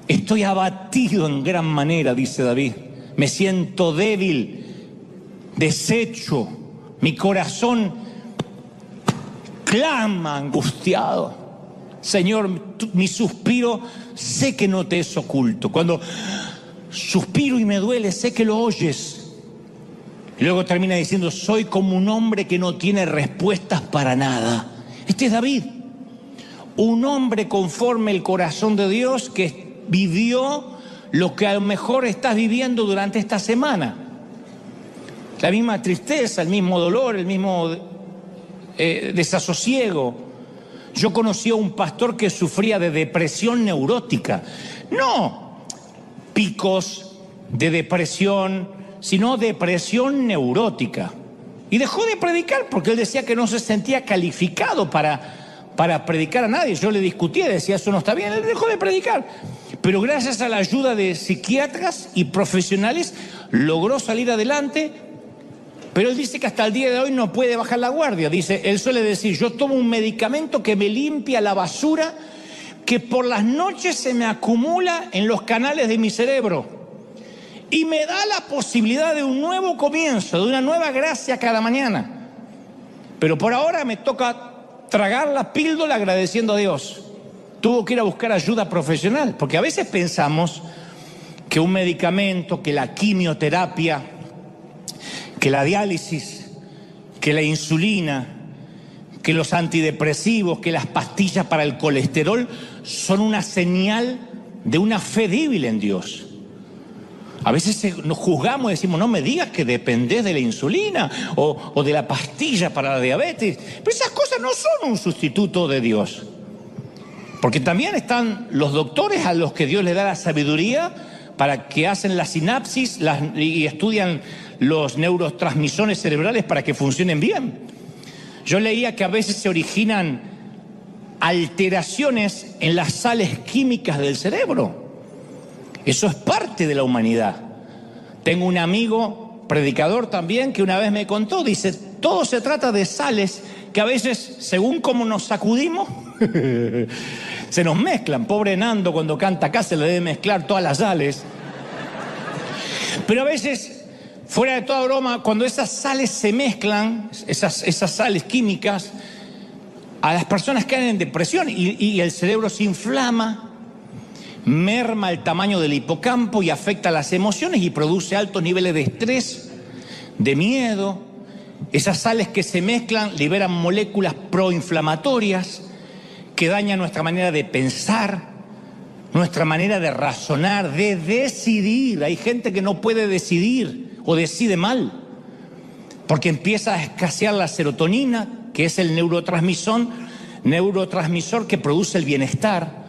estoy abatido en gran manera, dice David. Me siento débil, deshecho, mi corazón clama angustiado. Señor, mi suspiro sé que no te es oculto. Cuando suspiro y me duele, sé que lo oyes. Y luego termina diciendo: soy como un hombre que no tiene respuestas para nada. Este es David, un hombre conforme el corazón de Dios, que vivió lo que a lo mejor estás viviendo durante esta semana. La misma tristeza, el mismo dolor, el mismo desasosiego. Yo conocí a un pastor que sufría de depresión neurótica. No picos de depresión, sino depresión neurótica. Y dejó de predicar porque él decía que no se sentía calificado para predicar a nadie. Yo le discutía, decía: eso no está bien. Él dejó de predicar. Pero gracias a la ayuda de psiquiatras y profesionales logró salir adelante. Pero él dice que hasta el día de hoy no puede bajar la guardia. Dice, él suele decir: yo tomo un medicamento que me limpia la basura que por las noches se me acumula en los canales de mi cerebro y me da la posibilidad de un nuevo comienzo, de una nueva gracia cada mañana. Pero por ahora me toca tragar la píldora agradeciendo a Dios. Tuvo que ir a buscar ayuda profesional, porque a veces pensamos que un medicamento, que la quimioterapia, que la diálisis, que la insulina, que los antidepresivos, que las pastillas para el colesterol son una señal de una fe débil en Dios. A veces nos juzgamos y decimos: no me digas que dependés de la insulina o de la pastilla para la diabetes. Pero esas cosas no son un sustituto de Dios. Porque también están los doctores a los que Dios les da la sabiduría para que hacen la sinapsis y estudian los neurotransmisores cerebrales para que funcionen bien. Yo leía que a veces se originan alteraciones en las sales químicas del cerebro. Eso es parte de la humanidad. Tengo un amigo predicador también que una vez me contó, dice: todo se trata de sales que a veces, según cómo nos sacudimos, se nos mezclan. Pobre Nando, cuando canta acá se le debe mezclar todas las sales. Pero a veces, fuera de toda broma, cuando esas sales se mezclan, esas sales químicas, a las personas caen en depresión y el cerebro se inflama, merma el tamaño del hipocampo y afecta las emociones y produce altos niveles de estrés, de miedo. Esas sales que se mezclan liberan moléculas proinflamatorias que dañan nuestra manera de pensar, nuestra manera de razonar, de decidir. Hay gente que no puede decidir o decide mal porque empieza a escasear la serotonina, que es el neurotransmisor que produce el bienestar.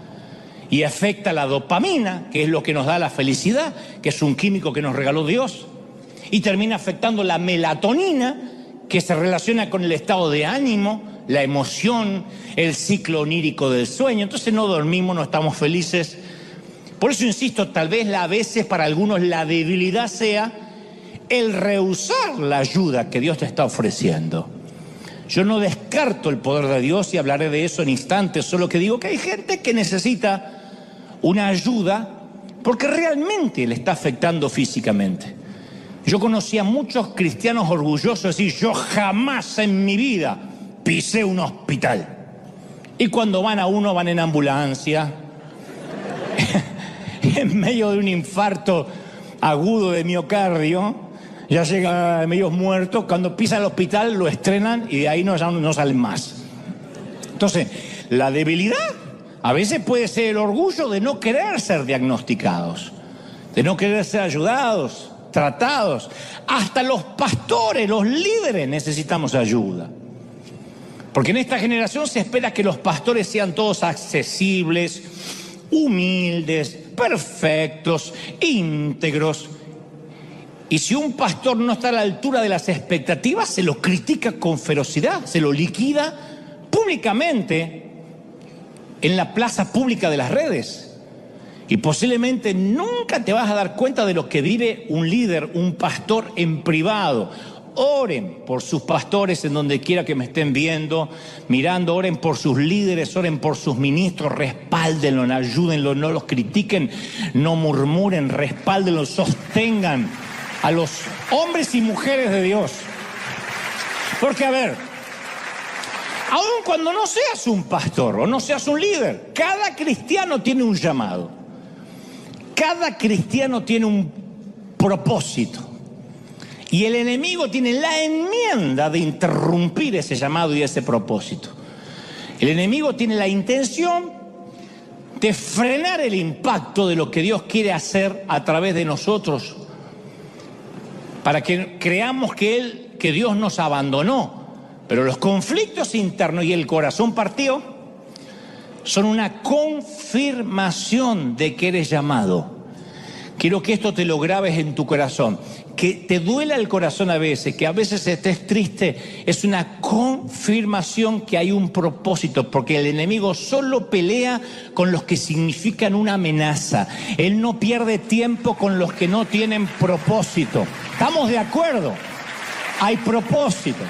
y afecta la dopamina, que es lo que nos da la felicidad, que es un químico que nos regaló Dios, y termina afectando la melatonina, que se relaciona con el estado de ánimo, la emoción, el ciclo onírico del sueño. Entonces no dormimos, no estamos felices. Por eso insisto, tal vez a veces para algunos la debilidad sea el rehusar la ayuda que Dios te está ofreciendo. Yo no descarto el poder de Dios y hablaré de eso en instantes, solo que digo que hay gente que necesita una ayuda porque realmente le está afectando físicamente. Yo conocí a muchos cristianos orgullosos de decir, yo jamás en mi vida pisé un hospital. Y cuando van a uno, van en ambulancia, en medio de un infarto agudo de miocardio, ya llega medio muerto, cuando pisa el hospital lo estrenan y de ahí no salen más. Entonces, la debilidad a veces puede ser el orgullo de no querer ser diagnosticados, de no querer ser ayudados, tratados. Hasta los pastores, los líderes necesitamos ayuda. Porque en esta generación se espera que los pastores sean todos accesibles, humildes, perfectos, íntegros. Y si un pastor no está a la altura de las expectativas, se lo critica con ferocidad, se lo liquida públicamente en la plaza pública de las redes. Y posiblemente nunca te vas a dar cuenta de lo que vive un líder, un pastor en privado. Oren por sus pastores en donde quiera que me estén viendo, mirando, oren por sus líderes, oren por sus ministros, respáldenlos, ayúdenlos, no los critiquen, no murmuren, respáldenlos, sostengan a los hombres y mujeres de Dios. Porque a ver, aun cuando no seas un pastor o no seas un líder, cada cristiano tiene un llamado. Cada cristiano tiene un propósito. Y el enemigo tiene la enmienda de interrumpir ese llamado y ese propósito. El enemigo tiene la intención de frenar el impacto de lo que Dios quiere hacer a través de nosotros, para que creamos que Dios nos abandonó. Pero los conflictos internos y el corazón partido son una confirmación de que eres llamado. Quiero que esto te lo grabes en tu corazón. Que te duela el corazón a veces, que a veces estés triste, es una confirmación que hay un propósito, porque el enemigo solo pelea con los que significan una amenaza. Él no pierde tiempo con los que no tienen propósito. ¿Estamos de acuerdo? Hay propósito.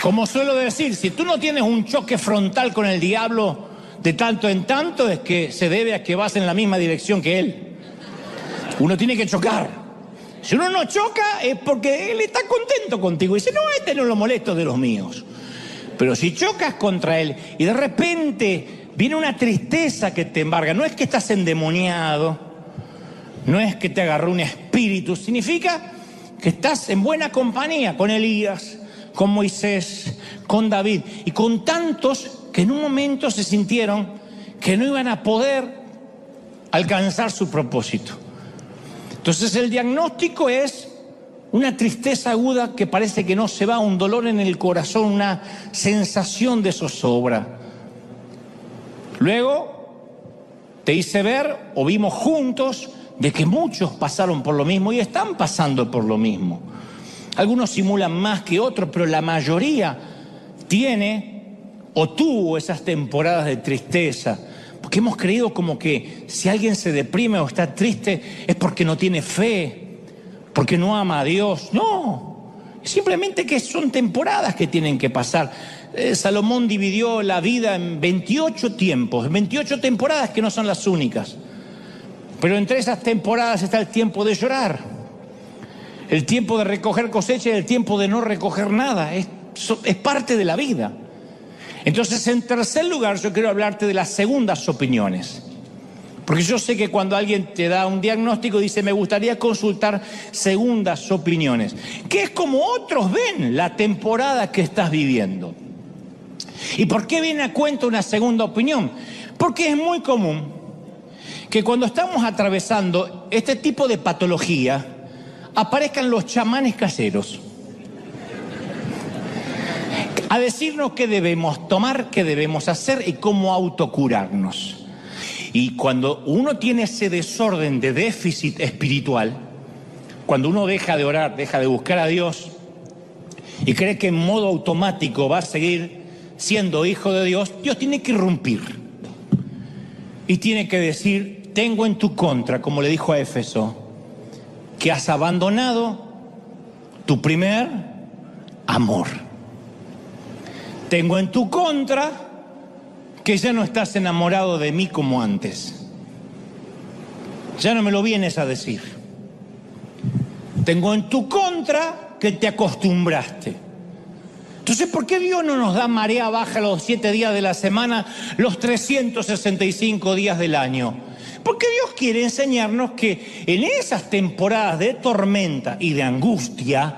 Como suelo decir, si tú no tienes un choque frontal con el diablo de tanto en tanto, es que se debe a que vas en la misma dirección que él. Uno tiene que chocar. Si uno no choca es porque él está contento contigo y dice, no, este no lo molesto de los míos. Pero si chocas contra él y de repente viene una tristeza que te embarga, no es que estás endemoniado, no es que te agarró un espíritu, significa que estás en buena compañía con Elías, con Moisés, con David y con tantos que en un momento se sintieron que no iban a poder alcanzar su propósito. Entonces el diagnóstico es una tristeza aguda que parece que no se va, un dolor en el corazón, una sensación de zozobra. Luego te hice ver o vimos juntos de que muchos pasaron por lo mismo y están pasando por lo mismo. Algunos simulan más que otros, pero la mayoría tiene o tuvo esas temporadas de tristeza. Porque hemos creído como que si alguien se deprime o está triste es porque no tiene fe, porque no ama a Dios. No, simplemente que son temporadas que tienen que pasar. Salomón dividió la vida en 28 tiempos, 28 temporadas que no son las únicas. Pero entre esas temporadas está el tiempo de llorar, el tiempo de recoger cosecha y el tiempo de no recoger nada. Es parte de la vida. Entonces, en tercer lugar, yo quiero hablarte de las segundas opiniones. Porque yo sé que cuando alguien te da un diagnóstico, dice, me gustaría consultar segundas opiniones. Que es como otros ven la temporada que estás viviendo. ¿Y por qué viene a cuento una segunda opinión? Porque es muy común que cuando estamos atravesando este tipo de patología, a decirnos qué debemos tomar, qué debemos hacer y cómo autocurarnos. Y cuando uno tiene ese desorden de déficit espiritual, cuando uno deja de orar, deja de buscar a Dios y cree que en modo automático va a seguir siendo hijo de Dios, Dios tiene que irrumpir y tiene que decir: tengo en tu contra, como le dijo a Éfeso, que has abandonado tu primer amor. Tengo en tu contra que ya no estás enamorado de mí como antes. Ya no me lo vienes a decir. Tengo en tu contra que te acostumbraste. Entonces, ¿por qué Dios no nos da marea baja los 7 días de la semana, los 365 días del año? Porque Dios quiere enseñarnos que en esas temporadas de tormenta y de angustia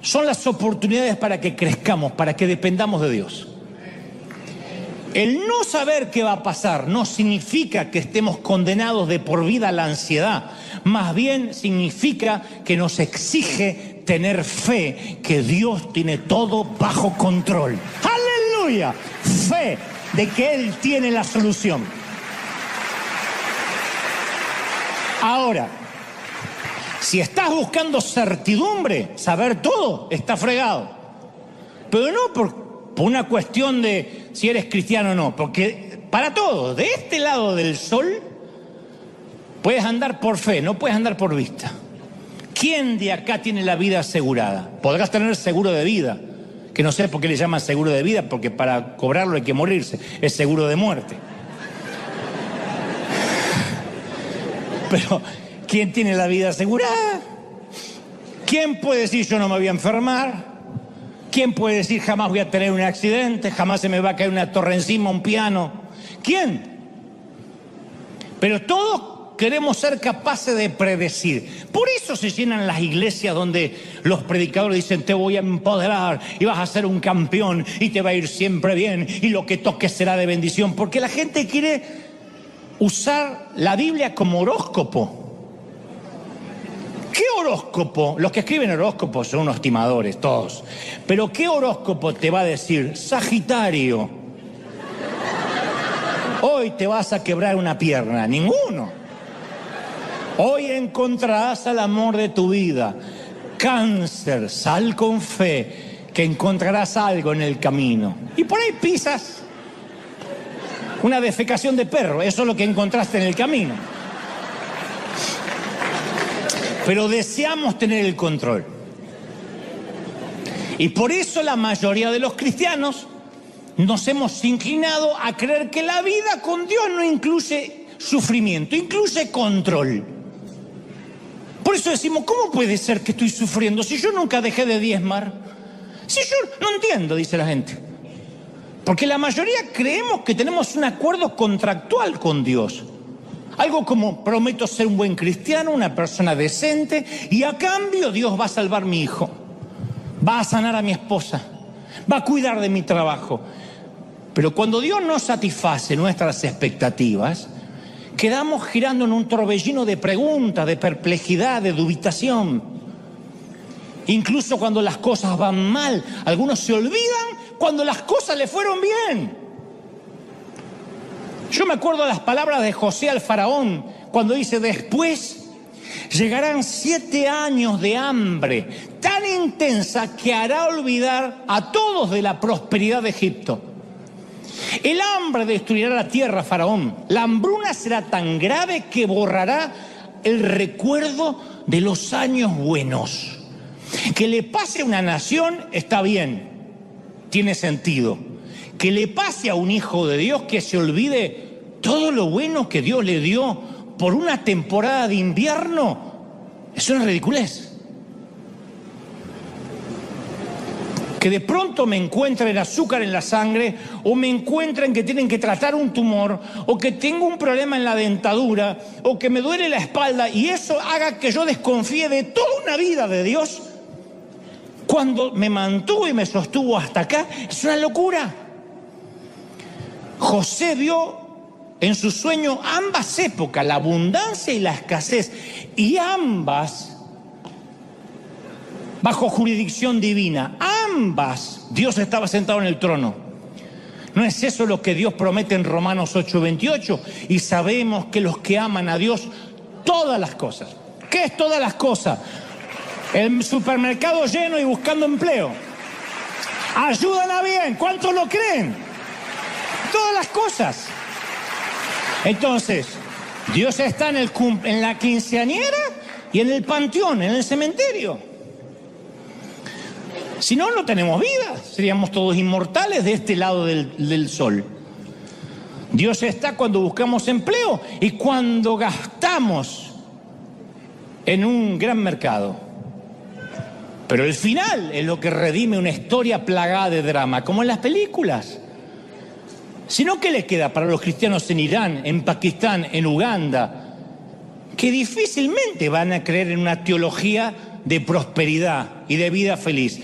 son las oportunidades para que crezcamos, para que dependamos de Dios. El no saber qué va a pasar no significa que estemos condenados de por vida a la ansiedad. Más bien significa que nos exige tener fe que Dios tiene todo bajo control. ¡Aleluya! Fe de que Él tiene la solución. Ahora, si estás buscando certidumbre, saber todo, está fregado. Pero no por una cuestión de si eres cristiano o no, porque para todos, de este lado del sol, puedes andar por fe, no puedes andar por vista. ¿Quién de acá tiene la vida asegurada? Podrás tener seguro de vida, que no sé por qué le llaman seguro de vida, porque para cobrarlo hay que morirse, es seguro de muerte. Pero, ¿quién tiene la vida asegurada? ¿Quién puede decir yo no me voy a enfermar? ¿Quién puede decir jamás voy a tener un accidente, jamás se me va a caer una torre encima, un piano? ¿Quién? Pero todos queremos ser capaces de predecir. Por eso se llenan las iglesias donde los predicadores dicen: te voy a empoderar y vas a ser un campeón y te va a ir siempre bien y lo que toques será de bendición. Porque la gente quiere usar la Biblia como horóscopo. ¿Qué horóscopo? Los que escriben horóscopos son unos timadores, todos. Pero ¿qué horóscopo te va a decir? Sagitario, hoy te vas a quebrar una pierna. Ninguno. Hoy encontrarás al amor de tu vida. Cáncer, sal con fe, que encontrarás algo en el camino. Y por ahí pisas una defecación de perro. Eso es lo que encontraste en el camino. Pero deseamos tener el control. Y por eso la mayoría de los cristianos nos hemos inclinado a creer que la vida con Dios no incluye sufrimiento, incluye control. Por eso decimos: ¿cómo puede ser que estoy sufriendo si yo nunca dejé de diezmar? Si yo no entiendo, dice la gente. Porque la mayoría creemos que tenemos un acuerdo contractual con Dios. Algo como: prometo ser un buen cristiano, una persona decente, y a cambio Dios va a salvar a mi hijo, va a sanar a mi esposa, va a cuidar de mi trabajo. Pero cuando Dios no satisface nuestras expectativas, quedamos girando en un torbellino de preguntas, de perplejidad, de dubitación. Incluso cuando las cosas van mal, algunos se olvidan cuando las cosas le fueron bien. Yo me acuerdo de las palabras de José al faraón cuando dice: después llegarán 7 años de hambre tan intensa que hará olvidar a todos de la prosperidad de Egipto. El hambre destruirá la tierra, faraón. La hambruna será tan grave que borrará el recuerdo de los años buenos. Que le pase a una nación está bien, tiene sentido. Que le pase a un hijo de Dios que se olvide todo lo bueno que Dios le dio por una temporada de invierno, es una ridiculez. Que de pronto me encuentren azúcar en la sangre, o me encuentren que tienen que tratar un tumor, o que tengo un problema en la dentadura, o que me duele la espalda, y eso haga que yo desconfíe de toda una vida de Dios, cuando me mantuvo y me sostuvo hasta acá. Es una locura. José vio en su sueño ambas épocas, la abundancia y la escasez, y ambas bajo jurisdicción divina. Ambas, Dios estaba sentado en el trono. ¿No es eso lo que Dios promete en Romanos 8:28? Y sabemos que los que aman a Dios, todas las cosas. ¿Qué es todas las cosas? El supermercado lleno y buscando empleo. Ayudan a bien. ¿Cuántos lo creen? Todas las cosas. Entonces, Dios está en la quinceañera y en el panteón, en el cementerio. Si no, no tenemos vida. Seríamos todos inmortales de este lado del sol. Dios está cuando buscamos empleo y cuando gastamos en un gran mercado. Pero el final es lo que redime una historia plagada de drama, como en las películas. Sino, ¿qué le queda para los cristianos en Irán, en Pakistán, en Uganda? Que difícilmente van a creer en una teología de prosperidad y de vida feliz.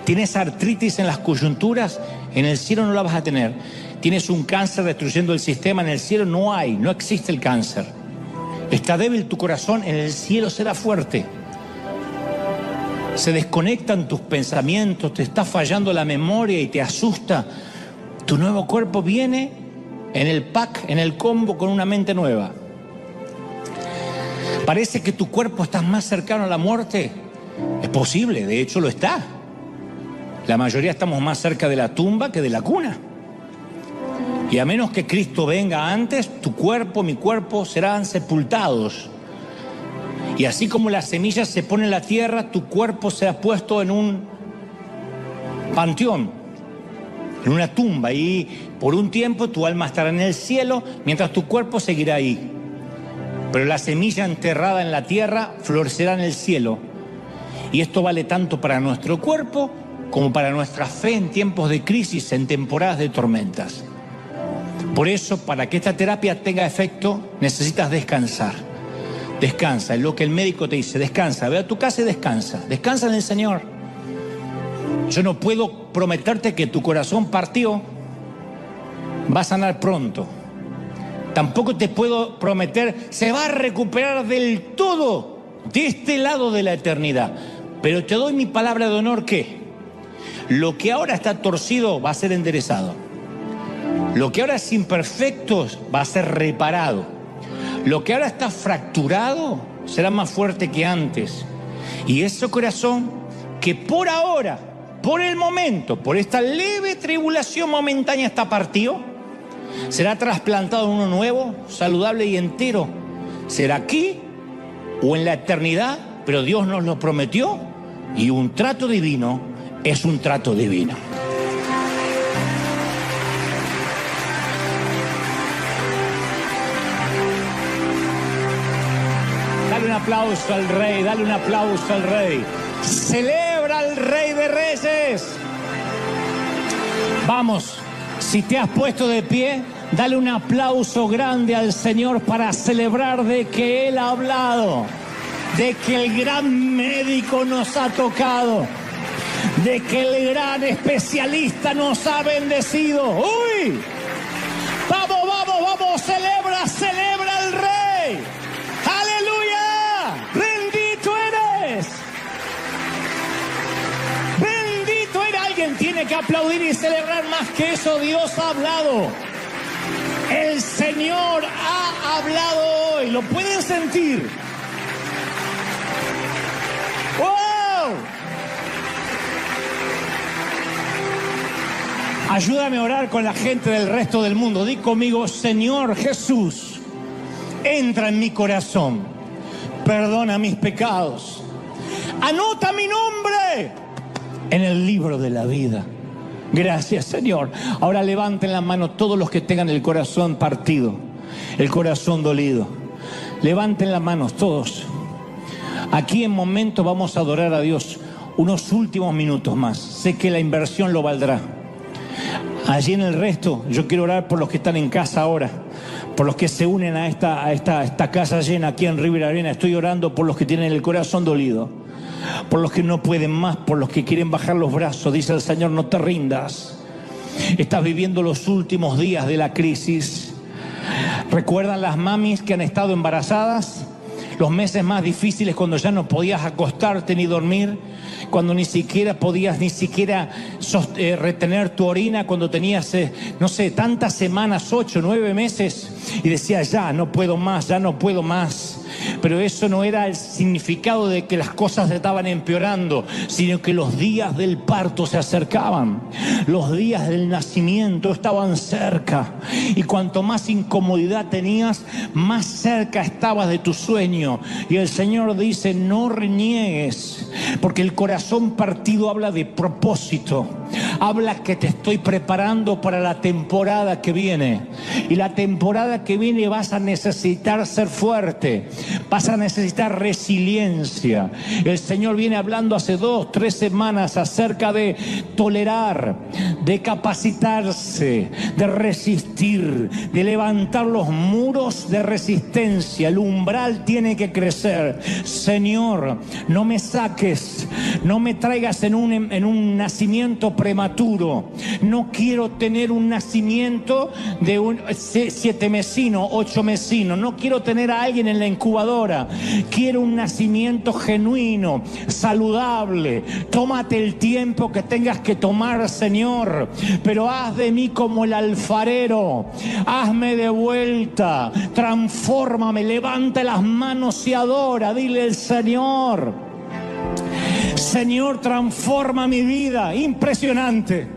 ¿Tienes artritis en las coyunturas? En el cielo no la vas a tener. ¿Tienes un cáncer destruyendo el sistema? En el cielo no existe el cáncer. ¿Está débil tu corazón? En el cielo será fuerte. Se desconectan tus pensamientos, te está fallando la memoria y te asusta. Tu nuevo cuerpo viene en el pack, en el combo, con una mente nueva. Parece que tu cuerpo está más cercano a la muerte. Es posible, de hecho lo está. La mayoría estamos más cerca de la tumba que de la cuna. Y a menos que Cristo venga antes, tu cuerpo, mi cuerpo serán sepultados. Y así como la semilla se pone en la tierra, tu cuerpo se ha puesto en un panteón, en una tumba, y por un tiempo tu alma estará en el cielo, mientras tu cuerpo seguirá ahí. Pero la semilla enterrada en la tierra florecerá en el cielo. Y esto vale tanto para nuestro cuerpo como para nuestra fe en tiempos de crisis, en temporadas de tormentas. Por eso, para que esta terapia tenga efecto, necesitas descansar. Descansa, es lo que el médico te dice, descansa, ve a tu casa y descansa. Descansa en el Señor. Yo no puedo prometerte que tu corazón partió va a sanar pronto. Tampoco te puedo prometer se va a recuperar del todo de este lado de la eternidad. Pero te doy mi palabra de honor que lo que ahora está torcido va a ser enderezado. Lo que ahora es imperfecto va a ser reparado. Lo que ahora está fracturado será más fuerte que antes. Y ese corazón que por ahora, por el momento, por esta leve tribulación momentánea está partido, será trasplantado en uno nuevo, saludable y entero. Será aquí o en la eternidad, pero Dios nos lo prometió y un trato divino es un trato divino. Dale un aplauso al Rey, dale un aplauso al Rey. Celebra al Rey de Reyes. Vamos, si te has puesto de pie, dale un aplauso grande al Señor para celebrar de que Él ha hablado, de que el gran médico nos ha tocado, de que el gran especialista nos ha bendecido. ¡Uy! ¡Vamos, vamos, vamos! ¡Celebra, celebra al Rey! ¡Aleluya! ¡Bendito eres! ¡Bendito eres! Alguien tiene que aplaudir y celebrar más que eso. Dios ha hablado. El Señor ha hablado hoy. ¿Lo pueden sentir? ¡Wow! Ayúdame a orar con la gente del resto del mundo. Di conmigo, Señor Jesús, entra en mi corazón, perdona mis pecados, anota mi nombre en el libro de la vida. Gracias, Señor. Ahora levanten la mano todos los que tengan el corazón partido, el corazón dolido. Levanten las manos todos. Aquí en momento vamos a adorar a Dios unos últimos minutos más. Sé que la inversión lo valdrá. Allí en el resto, yo quiero orar por los que están en casa ahora, por los que se unen a esta casa llena aquí en River Arena. Estoy orando por los que tienen el corazón dolido, por los que no pueden más, por los que quieren bajar los brazos. Dice el Señor, no te rindas. Estás viviendo los últimos días de la crisis. ¿Recuerdan las mamis que han estado embarazadas? Los meses más difíciles cuando ya no podías acostarte ni dormir cuando ni siquiera podías retener tu orina, cuando tenías, no sé, tantas semanas, 8, 9 meses, y decías, ya no puedo más, ya no puedo más. Pero eso no era el significado de que las cosas estaban empeorando, sino que los días del parto se acercaban, los días del nacimiento estaban cerca, y cuanto más incomodidad tenías, más cerca estabas de tu sueño. Y el Señor dice, no reniegues, porque el corazón partido habla de propósito, habla que te estoy preparando para la temporada que viene, y la temporada que viene vas a necesitar ser fuerte, vas a necesitar resiliencia. El Señor viene hablando hace 2, 3 semanas acerca de tolerar, de capacitarse, de resistir, de levantar los muros de resistencia. El umbral tiene que crecer. Señor, no me saques, no me traigas en un nacimiento prematuro. No quiero tener un nacimiento de un 7 mesino, 8 mesino. No quiero tener a alguien en la incubadora. Quiero un nacimiento genuino, saludable. Tómate el tiempo que tengas que tomar, Señor, pero haz de mí como el alfarero. Hazme de vuelta, transfórmame, levanta las manos y adora. Dile al Señor, Señor, transforma mi vida. Impresionante.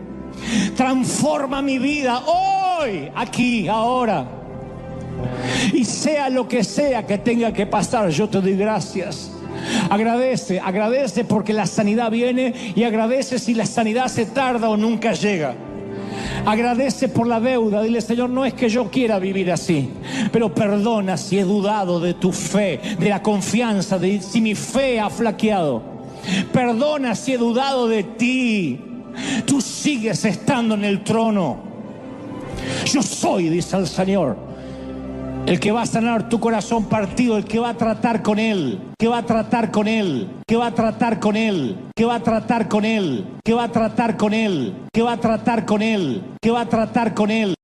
Transforma mi vida hoy, aquí, ahora. Y sea lo que sea que tenga que pasar, yo te doy gracias. Agradece porque la sanidad viene, y agradece si la sanidad se tarda o nunca llega. Agradece por la deuda. Dile, Señor, no es que yo quiera vivir así, pero perdona si he dudado de tu fe, de la confianza, de si mi fe ha flaqueado. Perdona si he dudado de ti. Tú sigues estando en el trono. Yo soy, dice el Señor, el que va a sanar tu corazón partido, el que va a tratar con él, que va a tratar con él, que va a tratar con él, que va a tratar con él, que va a tratar con él, que va a tratar con él, que va a tratar con él.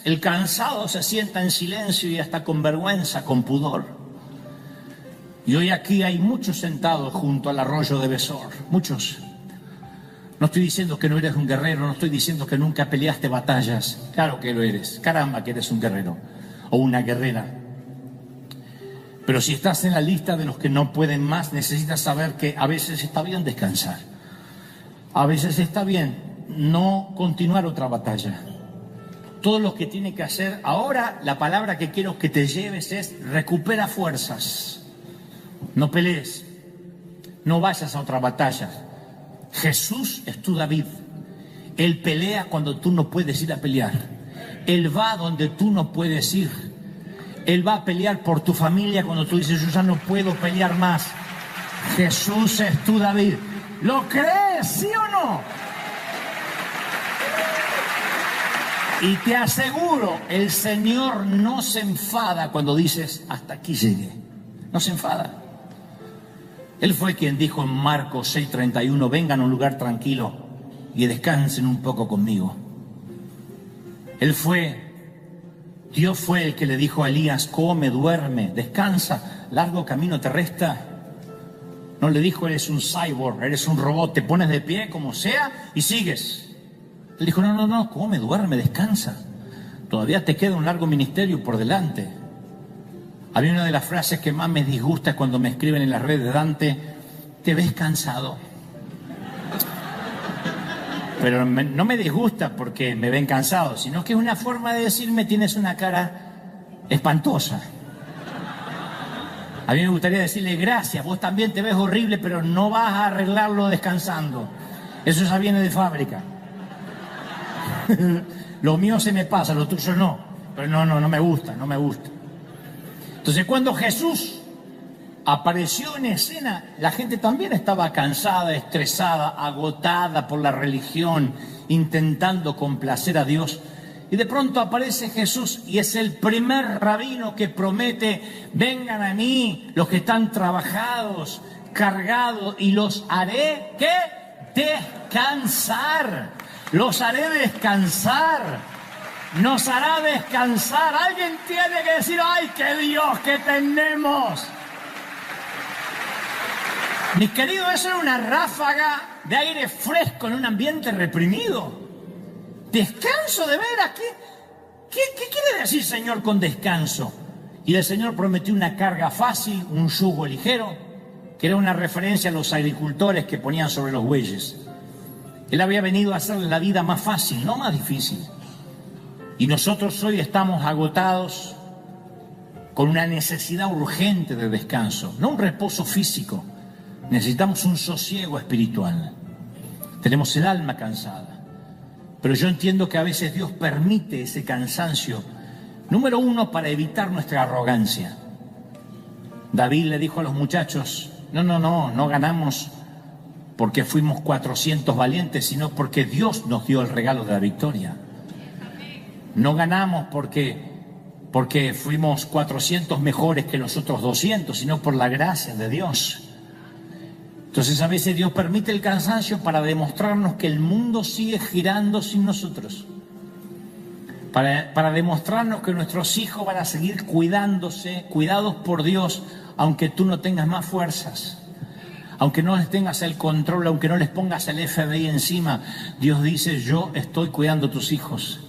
El cansado se sienta en silencio y hasta con vergüenza, con pudor. Y hoy aquí hay muchos sentados junto al arroyo de Besor, muchos. No estoy diciendo que no eres un guerrero, no estoy diciendo que nunca peleaste batallas. Claro que lo eres, caramba que eres un guerrero o una guerrera. Pero si estás en la lista de los que no pueden más, necesitas saber que a veces está bien descansar. A veces está bien no continuar otra batalla. Todo lo que tiene que hacer ahora, la palabra que quiero que te lleves es recupera fuerzas. No pelees, no vayas a otra batalla. Jesús es tu David. Él pelea cuando tú no puedes ir a pelear. Él va donde tú no puedes ir. Él va a pelear por tu familia cuando tú dices, yo ya no puedo pelear más. Jesús es tu David. ¿Lo crees, sí o no? Y te aseguro, el Señor no se enfada cuando dices, hasta aquí llegué. No se enfada. Él fue quien dijo en Marcos 6:31, vengan a un lugar tranquilo y descansen un poco conmigo. Dios fue el que le dijo a Elías, come, duerme, descansa, largo camino te resta. No le dijo, eres un cyborg, eres un robot, te pones de pie como sea y sigues. Él dijo, no, come, duerme, descansa. Todavía te queda un largo ministerio por delante. A mí una de las frases que más me disgusta es cuando me escriben en las redes, Dante, te ves cansado. Pero no me disgusta porque me ven cansado, sino que es una forma de decirme tienes una cara espantosa. A mí me gustaría decirle gracias, vos también te ves horrible, pero no vas a arreglarlo descansando. Eso ya viene de fábrica. Lo mío se me pasa, lo tuyo no. Pero no me gusta. Entonces cuando Jesús apareció en escena, la gente también estaba cansada, estresada, agotada por la religión, intentando complacer a Dios. Y de pronto aparece Jesús y es el primer rabino que promete, vengan a mí los que están trabajados, cargados, y los haré, ¿qué? Descansar. Los haré descansar. Nos hará descansar. Alguien tiene que decir, ¡ay, qué Dios que tenemos! Mis queridos, eso era una ráfaga de aire fresco en un ambiente reprimido. ¿Descanso de veras? ¿Qué quiere decir, Señor, con descanso? Y el Señor prometió una carga fácil, un yugo ligero, que era una referencia a los agricultores que ponían sobre los bueyes. Él había venido a hacerle la vida más fácil, no más difícil. Y nosotros hoy estamos agotados con una necesidad urgente de descanso, no un reposo físico. Necesitamos un sosiego espiritual. Tenemos el alma cansada. Pero yo entiendo que a veces Dios permite ese cansancio, número uno, para evitar nuestra arrogancia. David le dijo a los muchachos, no ganamos porque fuimos 400 valientes, sino porque Dios nos dio el regalo de la victoria. No ganamos porque fuimos 400 mejores que los otros 200, sino por la gracia de Dios. Entonces a veces Dios permite el cansancio para demostrarnos que el mundo sigue girando sin nosotros. Para demostrarnos que nuestros hijos van a seguir cuidados por Dios, aunque tú no tengas más fuerzas. Aunque no les tengas el control, aunque no les pongas el FBI encima. Dios dice, yo estoy cuidando a tus hijos.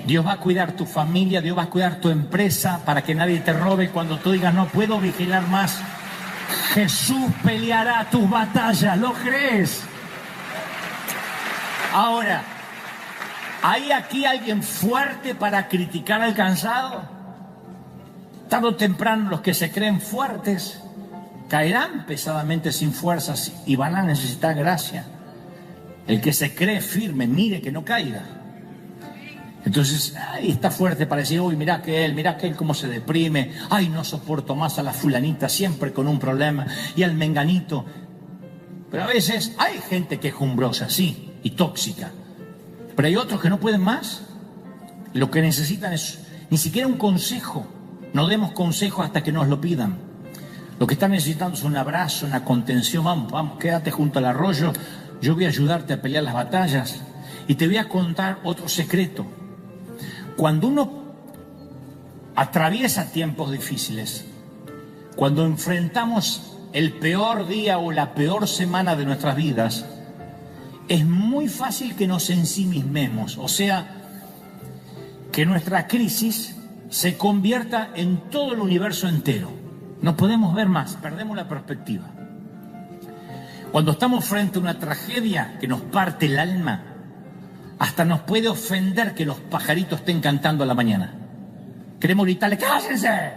Dios va a cuidar tu familia, Dios va a cuidar tu empresa para que nadie te robe cuando tú digas, no puedo vigilar más. Jesús peleará tus batallas, ¿lo crees? Ahora, ¿hay aquí alguien fuerte para criticar al cansado? Tarde o temprano los que se creen fuertes caerán pesadamente sin fuerzas y van a necesitar gracia. El que se cree firme, mire que no caiga. Entonces, ahí está fuerte para decir, uy, mirá que él cómo se deprime, ay, no soporto más a la fulanita, siempre con un problema, y al menganito. Pero a veces hay gente quejumbrosa, sí, y tóxica, pero hay otros que no pueden más. Lo que necesitan es ni siquiera un consejo. No demos consejo hasta que nos lo pidan. Lo que están necesitando es un abrazo, una contención. Vamos, quédate junto al arroyo, yo voy a ayudarte a pelear las batallas. Y te voy a contar otro secreto. Cuando uno atraviesa tiempos difíciles, cuando enfrentamos el peor día o la peor semana de nuestras vidas, es muy fácil que nos ensimismemos, o sea, que nuestra crisis se convierta en todo el universo entero. No podemos ver más, perdemos la perspectiva. Cuando estamos frente a una tragedia que nos parte el alma, hasta nos puede ofender que los pajaritos estén cantando a la mañana. Queremos gritarle, ¡cállense!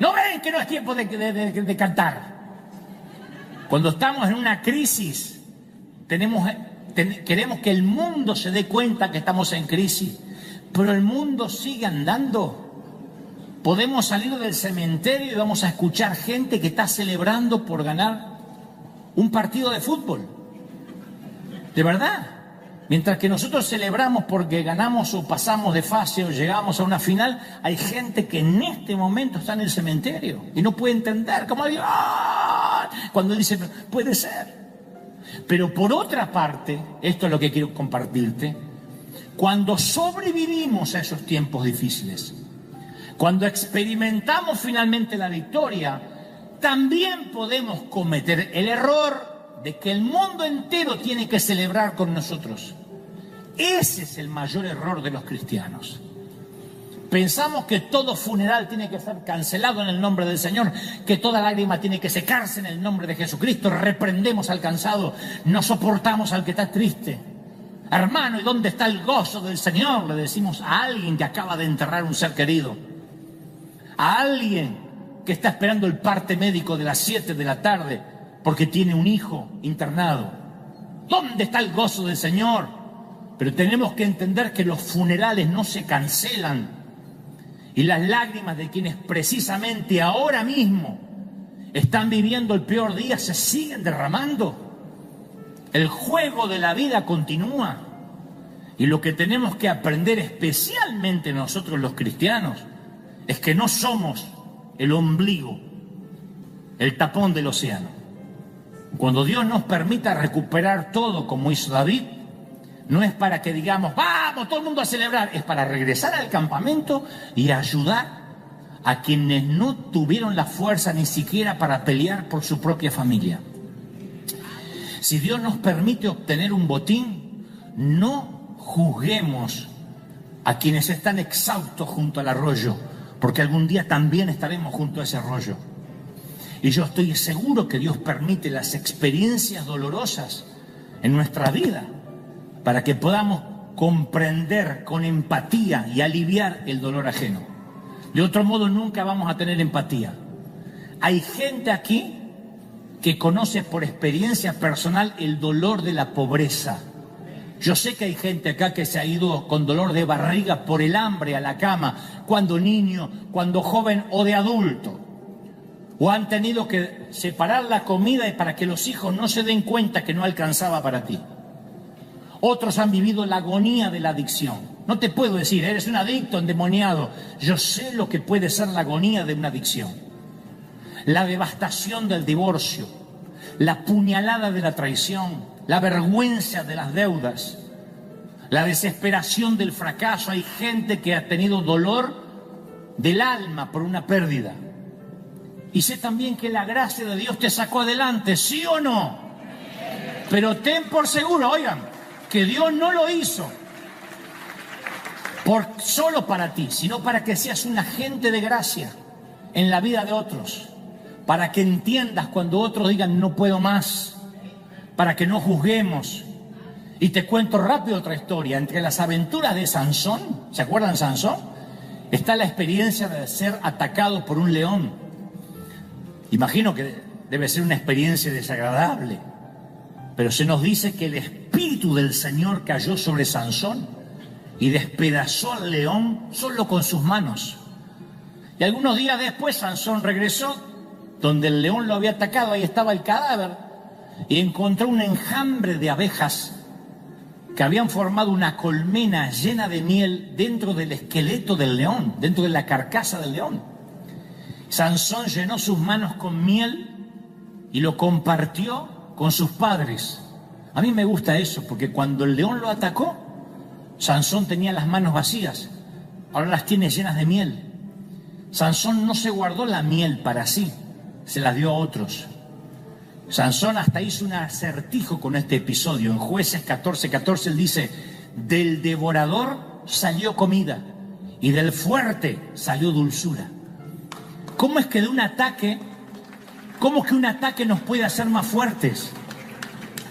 ¿No ven que no es tiempo de cantar? Cuando estamos en una crisis, queremos que el mundo se dé cuenta que estamos en crisis, pero el mundo sigue andando. Podemos salir del cementerio y vamos a escuchar gente que está celebrando por ganar un partido de fútbol. De verdad. Mientras que nosotros celebramos porque ganamos o pasamos de fase o llegamos a una final, hay gente que en este momento está en el cementerio y no puede entender cómo alguien, ¡ah!, cuando dice, puede ser. Pero por otra parte, esto es lo que quiero compartirte, cuando sobrevivimos a esos tiempos difíciles, cuando experimentamos finalmente la victoria, también podemos cometer el error de que el mundo entero tiene que celebrar con nosotros. Ese es el mayor error de los cristianos. Pensamos que todo funeral tiene que ser cancelado en el nombre del Señor, que toda lágrima tiene que secarse en el nombre de Jesucristo. Reprendemos al cansado, no soportamos al que está triste. Hermano, ¿y dónde está el gozo del Señor?, le decimos a alguien que acaba de enterrar un ser querido. A alguien que está esperando el parte médico de las 7 de la tarde porque tiene un hijo internado. ¿Dónde está el gozo del Señor? Pero tenemos que entender que los funerales no se cancelan y las lágrimas de quienes precisamente ahora mismo están viviendo el peor día se siguen derramando. El juego de la vida continúa y lo que tenemos que aprender, especialmente nosotros los cristianos, es que no somos el ombligo, el tapón del océano. Cuando Dios nos permita recuperar todo como hizo David, no es para que digamos, vamos, todo el mundo a celebrar, es para regresar al campamento y ayudar a quienes no tuvieron la fuerza ni siquiera para pelear por su propia familia. Si Dios nos permite obtener un botín, no juzguemos a quienes están exhaustos junto al arroyo, porque algún día también estaremos junto a ese arroyo. Y yo estoy seguro que Dios permite las experiencias dolorosas en nuestra vida para que podamos comprender con empatía y aliviar el dolor ajeno. De otro modo nunca vamos a tener empatía. Hay gente aquí que conoce por experiencia personal el dolor de la pobreza. Yo sé que hay gente acá que se ha ido con dolor de barriga por el hambre a la cama, cuando niño, cuando joven o de adulto. O han tenido que separar la comida para que los hijos no se den cuenta que no alcanzaba para ti. Otros han vivido la agonía de la adicción. No te puedo decir, eres un adicto endemoniado. Yo sé lo que puede ser la agonía de una adicción. La devastación del divorcio, la puñalada de la traición, la vergüenza de las deudas, la desesperación del fracaso. Hay gente que ha tenido dolor del alma por una pérdida. Y sé también que la gracia de Dios te sacó adelante, ¿sí o no? Pero ten por seguro, oigan, que Dios no lo hizo solo para ti, sino para que seas un agente de gracia en la vida de otros, para que entiendas cuando otros digan no puedo más, para que no juzguemos. Y te cuento rápido otra historia. Entre las aventuras de Sansón, ¿se acuerdan de Sansón? Está la experiencia de ser atacado por un león. Imagino que debe ser una experiencia desagradable, pero se nos dice que el Espíritu del Señor cayó sobre Sansón y despedazó al león solo con sus manos. Y algunos días después Sansón regresó donde el león lo había atacado. Ahí estaba el cadáver y encontró un enjambre de abejas que habían formado una colmena llena de miel dentro del esqueleto del león, dentro de la carcasa del león. Sansón llenó sus manos con miel y lo compartió con sus padres. A mí me gusta eso, porque cuando el león lo atacó, Sansón tenía las manos vacías, ahora las tiene llenas de miel. Sansón no se guardó la miel para sí, se la dio a otros. Sansón hasta hizo un acertijo con este episodio. En Jueces 14:14 él dice: del devorador salió comida y del fuerte salió dulzura. ¿Cómo es que un ataque nos puede hacer más fuertes?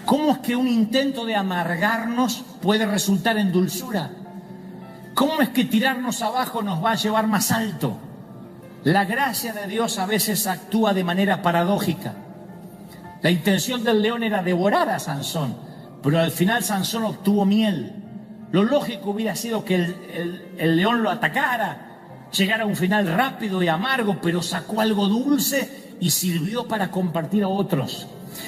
¿Cómo es que un intento de amargarnos puede resultar en dulzura? ¿Cómo es que tirarnos abajo nos va a llevar más alto? La gracia de Dios a veces actúa de manera paradójica. La intención del león era devorar a Sansón, pero al final Sansón obtuvo miel. Lo lógico hubiera sido que el león lo atacara, llegara a un final rápido y amargo, pero sacó algo dulce y sirvió para compartir a otros.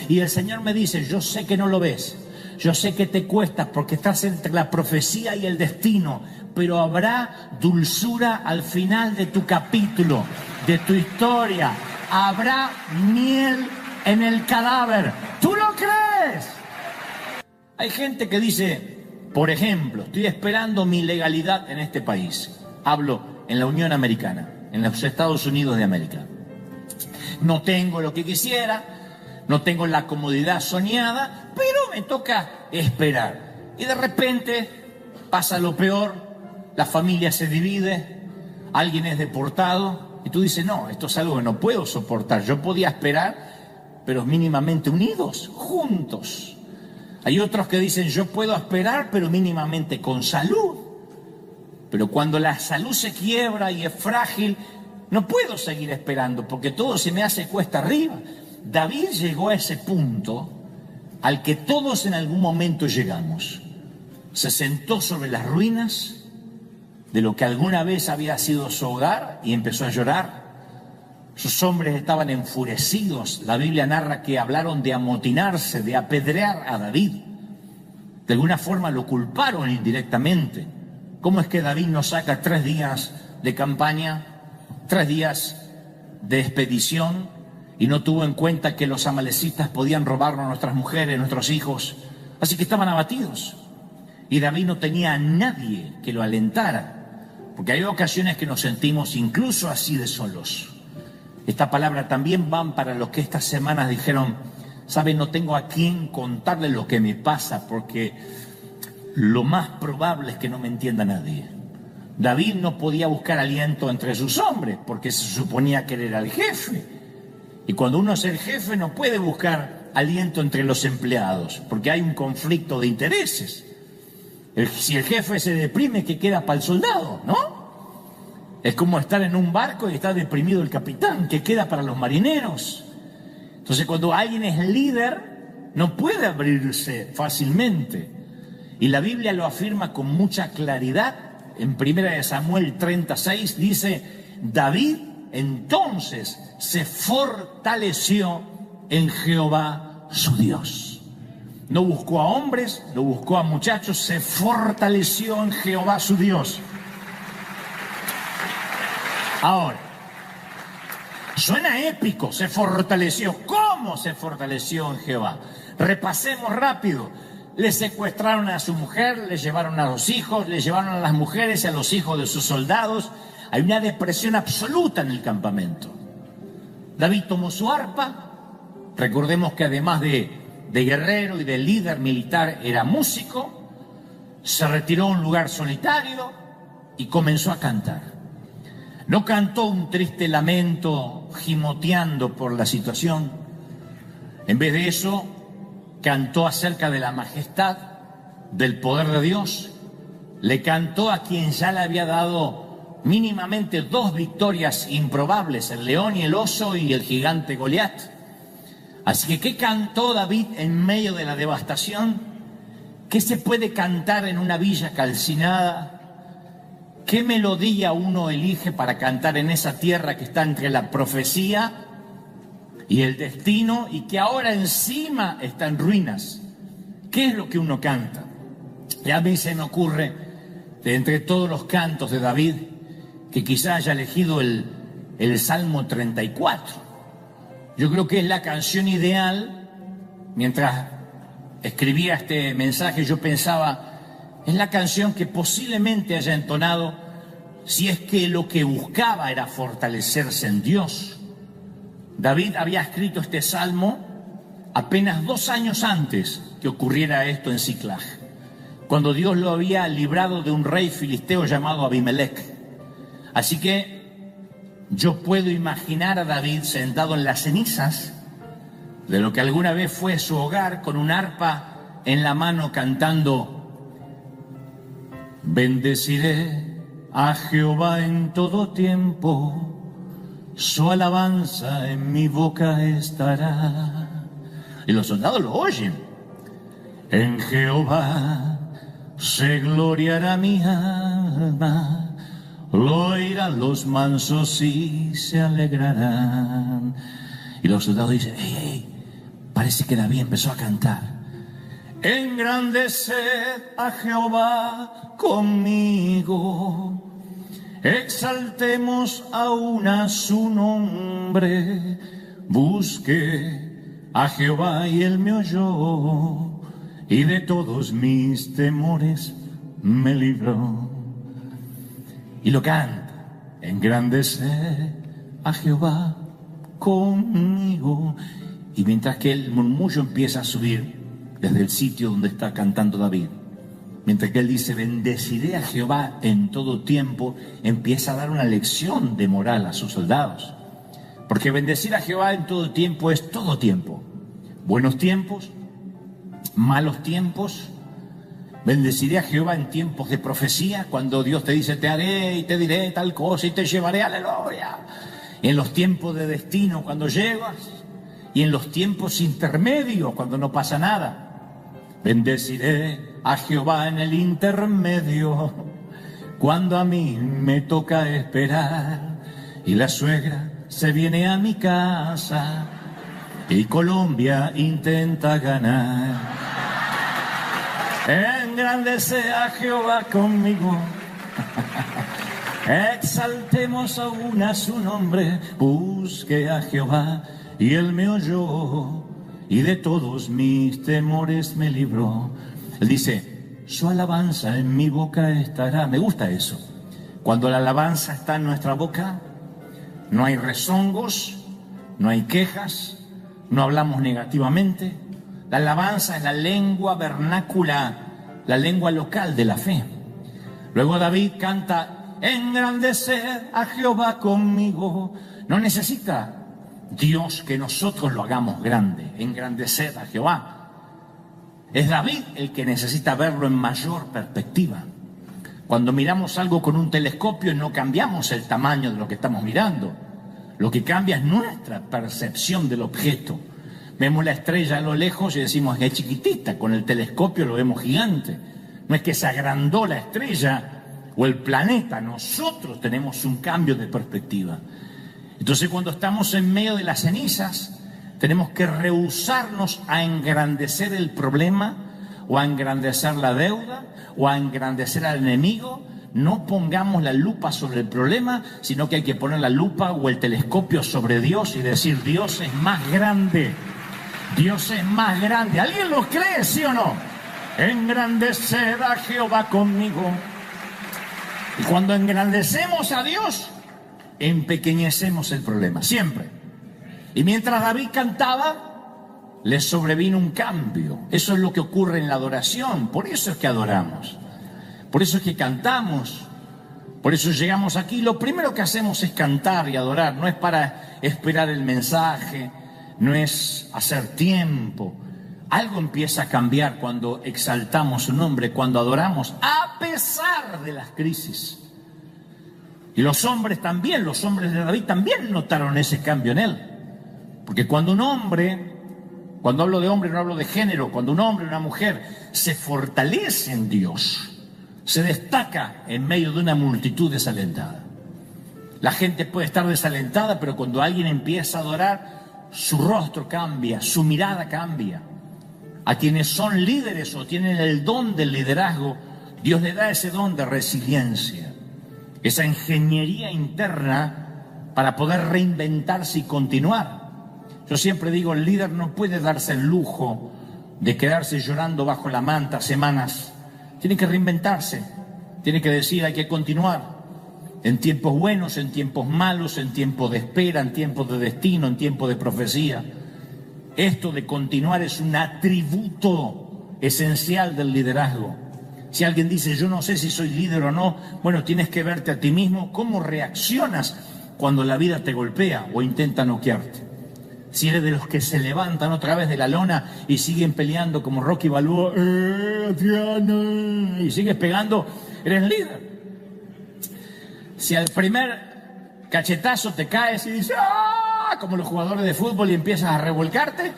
Y el Señor me dice: yo sé que no lo ves, yo sé que te cuesta porque estás entre la profecía y el destino, pero habrá dulzura al final de tu capítulo, de tu historia. Habrá miel en el cadáver. ¿Tú lo crees? Hay gente que dice, por ejemplo, estoy esperando mi legalidad en este país. Hablo en la Unión Americana, en los Estados Unidos de América. No tengo lo que quisiera, no tengo la comodidad soñada, pero me toca esperar. Y de repente pasa lo peor, la familia se divide, alguien es deportado, y tú dices, no, esto es algo que no puedo soportar. Yo podía esperar, pero mínimamente unidos, juntos. Hay otros que dicen, yo puedo esperar, pero mínimamente con salud. Pero cuando la salud se quiebra y es frágil, no puedo seguir esperando porque todo se me hace cuesta arriba. David llegó a ese punto al que todos en algún momento llegamos. Se sentó sobre las ruinas de lo que alguna vez había sido su hogar y empezó a llorar. Sus hombres estaban enfurecidos. La Biblia narra que hablaron de amotinarse, de apedrear a David. De alguna forma lo culparon indirectamente. ¿Cómo es que David nos saca 3 días de campaña, 3 días de expedición y no tuvo en cuenta que los amalecitas podían robarnos a nuestras mujeres, nuestros hijos? Así que estaban abatidos. Y David no tenía a nadie que lo alentara, porque hay ocasiones que nos sentimos incluso así de solos. Esta palabra también van para los que estas semanas dijeron, ¿sabe? No tengo a quién contarle lo que me pasa, porque lo más probable es que no me entienda nadie. David no podía buscar aliento entre sus hombres, porque se suponía que él era el jefe. Y cuando uno es el jefe no puede buscar aliento entre los empleados, porque hay un conflicto de intereses. Si el jefe se deprime, ¿qué queda para el soldado, no? Es como estar en un barco y está deprimido el capitán, ¿qué queda para los marineros? Entonces, cuando alguien es líder, no puede abrirse fácilmente. Y la Biblia lo afirma con mucha claridad. En 1 Samuel 36 dice, David entonces se fortaleció en Jehová su Dios. No buscó a hombres, no buscó a muchachos, se fortaleció en Jehová su Dios. Ahora, suena épico, se fortaleció. ¿Cómo se fortaleció en Jehová? Repasemos rápido. Le secuestraron a su mujer, le llevaron a los hijos, le llevaron a las mujeres y a los hijos de sus soldados. Hay una depresión absoluta en el campamento. David tomó su arpa. Recordemos que además de guerrero y de líder militar era músico. Se retiró a un lugar solitario y comenzó a cantar. No cantó un triste lamento gimoteando por la situación. En vez de eso, cantó acerca de la majestad, del poder de Dios. Le cantó a quien ya le había dado mínimamente 2 victorias improbables, el león y el oso y el gigante Goliat. Así que, ¿qué cantó David en medio de la devastación? ¿Qué se puede cantar en una villa calcinada? ¿Qué melodía uno elige para cantar en esa tierra que está entre la profecía y el destino y que ahora encima está en ruinas? ¿Qué es lo que uno canta? Y a mí se me ocurre, de entre todos los cantos de David, que quizá haya elegido el Salmo 34. Yo creo que es la canción ideal. Mientras escribía este mensaje yo pensaba, es la canción que posiblemente haya entonado si es que lo que buscaba era fortalecerse en Dios. David había escrito este salmo apenas 2 años antes que ocurriera esto en Siclag, cuando Dios lo había librado de un rey filisteo llamado Abimelech. Así que yo puedo imaginar a David sentado en las cenizas de lo que alguna vez fue su hogar, con un arpa en la mano, cantando: bendeciré a Jehová en todo tiempo, su alabanza en mi boca estará. Y los soldados lo oyen. En Jehová se gloriará mi alma, lo oirán los mansos y se alegrarán. Y los soldados dicen: hey, parece que David empezó a cantar. Engrandeced a Jehová conmigo, exaltemos aún a su nombre. Busqué a Jehová y él me oyó, y de todos mis temores me libró. Y lo canta: engrandeced a Jehová conmigo. Y mientras que el murmullo empieza a subir desde el sitio donde está cantando David, mientras que él dice: bendeciré a Jehová en todo tiempo, empieza a dar una lección de moral a sus soldados. Porque bendecir a Jehová en todo tiempo es todo tiempo. Buenos tiempos, malos tiempos. Bendeciré a Jehová en tiempos de profecía, cuando Dios te dice: te haré y te diré tal cosa y te llevaré, aleluya. Y en los tiempos de destino, cuando llegas, y en los tiempos intermedios, cuando no pasa nada. Bendeciré a Jehová en el intermedio, cuando a mí me toca esperar y la suegra se viene a mi casa y Colombia intenta ganar. Engrandece a Jehová conmigo, exaltemos aún a su nombre. Busque a Jehová y él me oyó, y de todos mis temores me libró. Él dice: su alabanza en mi boca estará. Me gusta eso. Cuando la alabanza está en nuestra boca, no hay rezongos, no hay quejas, no hablamos negativamente. La alabanza es la lengua vernácula, la lengua local de la fe. Luego David canta, engrandecer a Jehová conmigo. No necesita Dios que nosotros lo hagamos grande, engrandecer a Jehová. Es David el que necesita verlo en mayor perspectiva. Cuando miramos algo con un telescopio no cambiamos el tamaño de lo que estamos mirando. Lo que cambia es nuestra percepción del objeto. Vemos la estrella a lo lejos y decimos que es chiquitita, con el telescopio lo vemos gigante. No es que se agrandó la estrella o el planeta, nosotros tenemos un cambio de perspectiva. Entonces cuando estamos en medio de las cenizas, tenemos que rehusarnos a engrandecer el problema o a engrandecer la deuda o a engrandecer al enemigo. No pongamos la lupa sobre el problema, sino que hay que poner la lupa o el telescopio sobre Dios y decir, Dios es más grande, Dios es más grande. ¿Alguien lo cree, sí o no? Engrandecer a Jehová conmigo. Y cuando engrandecemos a Dios, empequeñecemos el problema, siempre. Y mientras David cantaba, le sobrevino un cambio. Eso es lo que ocurre en la adoración. Por eso es que adoramos. Por eso es que cantamos. Por eso llegamos aquí. Lo primero que hacemos es cantar y adorar. No es para esperar el mensaje, no es hacer tiempo. Algo empieza a cambiar cuando exaltamos su nombre, cuando adoramos, a pesar de las crisis. Y los hombres también, los hombres de David también notaron ese cambio en él. Porque cuando un hombre, cuando hablo de hombre no hablo de género, cuando un hombre o una mujer se fortalece en Dios, se destaca en medio de una multitud desalentada. La gente puede estar desalentada, pero cuando alguien empieza a adorar, su rostro cambia, su mirada cambia. A quienes son líderes o tienen el don del liderazgo, Dios le da ese don de resiliencia, esa ingeniería interna para poder reinventarse y continuar. Yo siempre digo, el líder no puede darse el lujo de quedarse llorando bajo la manta semanas. Tiene que reinventarse, tiene que decir, hay que continuar. En tiempos buenos, en tiempos malos, en tiempos de espera, en tiempos de destino, en tiempos de profecía. Esto de continuar es un atributo esencial del liderazgo. Si alguien dice, yo no sé si soy líder o no, bueno, tienes que verte a ti mismo, cómo reaccionas cuando la vida te golpea o intenta noquearte. Si eres de los que se levantan otra vez de la lona y siguen peleando como Rocky Balboa, Adriana, y sigues pegando, eres líder. Si al primer cachetazo te caes y dices, ¡ah!, como los jugadores de fútbol, y empiezas a revolcarte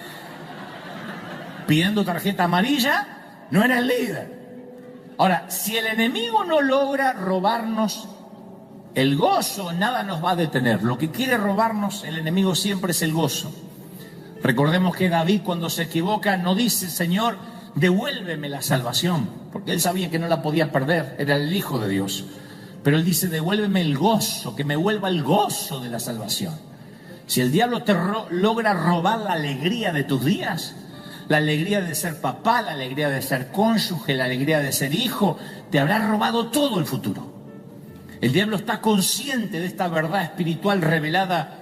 pidiendo tarjeta amarilla, no eres líder. Ahora, si el enemigo no logra robarnos el gozo, nada nos va a detener. Lo que quiere robarnos el enemigo siempre es el gozo. Recordemos que David, cuando se equivoca, no dice, Señor, devuélveme la salvación, porque él sabía que no la podía perder, era el Hijo de Dios. Pero él dice, devuélveme el gozo, que me vuelva el gozo de la salvación. Si el diablo te logra robar la alegría de tus días, la alegría de ser papá, la alegría de ser cónyuge, la alegría de ser hijo, te habrá robado todo el futuro. El diablo está consciente de esta verdad espiritual revelada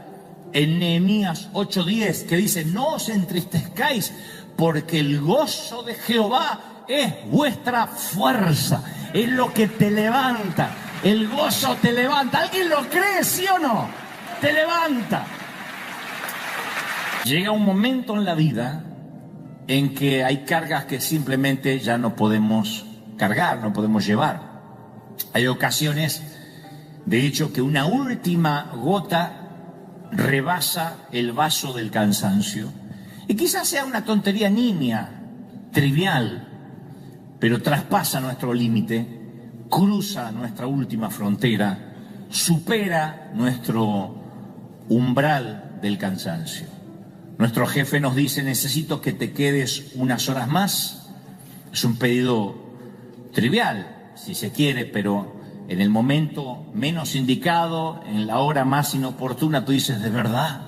en Nehemías 8:10, que dice, no os entristezcáis, porque el gozo de Jehová es vuestra fuerza, es lo que te levanta. El gozo te levanta. ¿Alguien lo cree, sí o no? Te levanta. Llega un momento en la vida en que hay cargas que simplemente ya no podemos cargar, no podemos llevar. Hay ocasiones, de hecho, que una última gota rebasa el vaso del cansancio. Y quizás sea una tontería nimia, trivial, pero traspasa nuestro límite, cruza nuestra última frontera, supera nuestro umbral del cansancio. Nuestro jefe nos dice, necesito que te quedes unas horas más. Es un pedido trivial, si se quiere, pero en el momento menos indicado, en la hora más inoportuna, tú dices, ¿de verdad?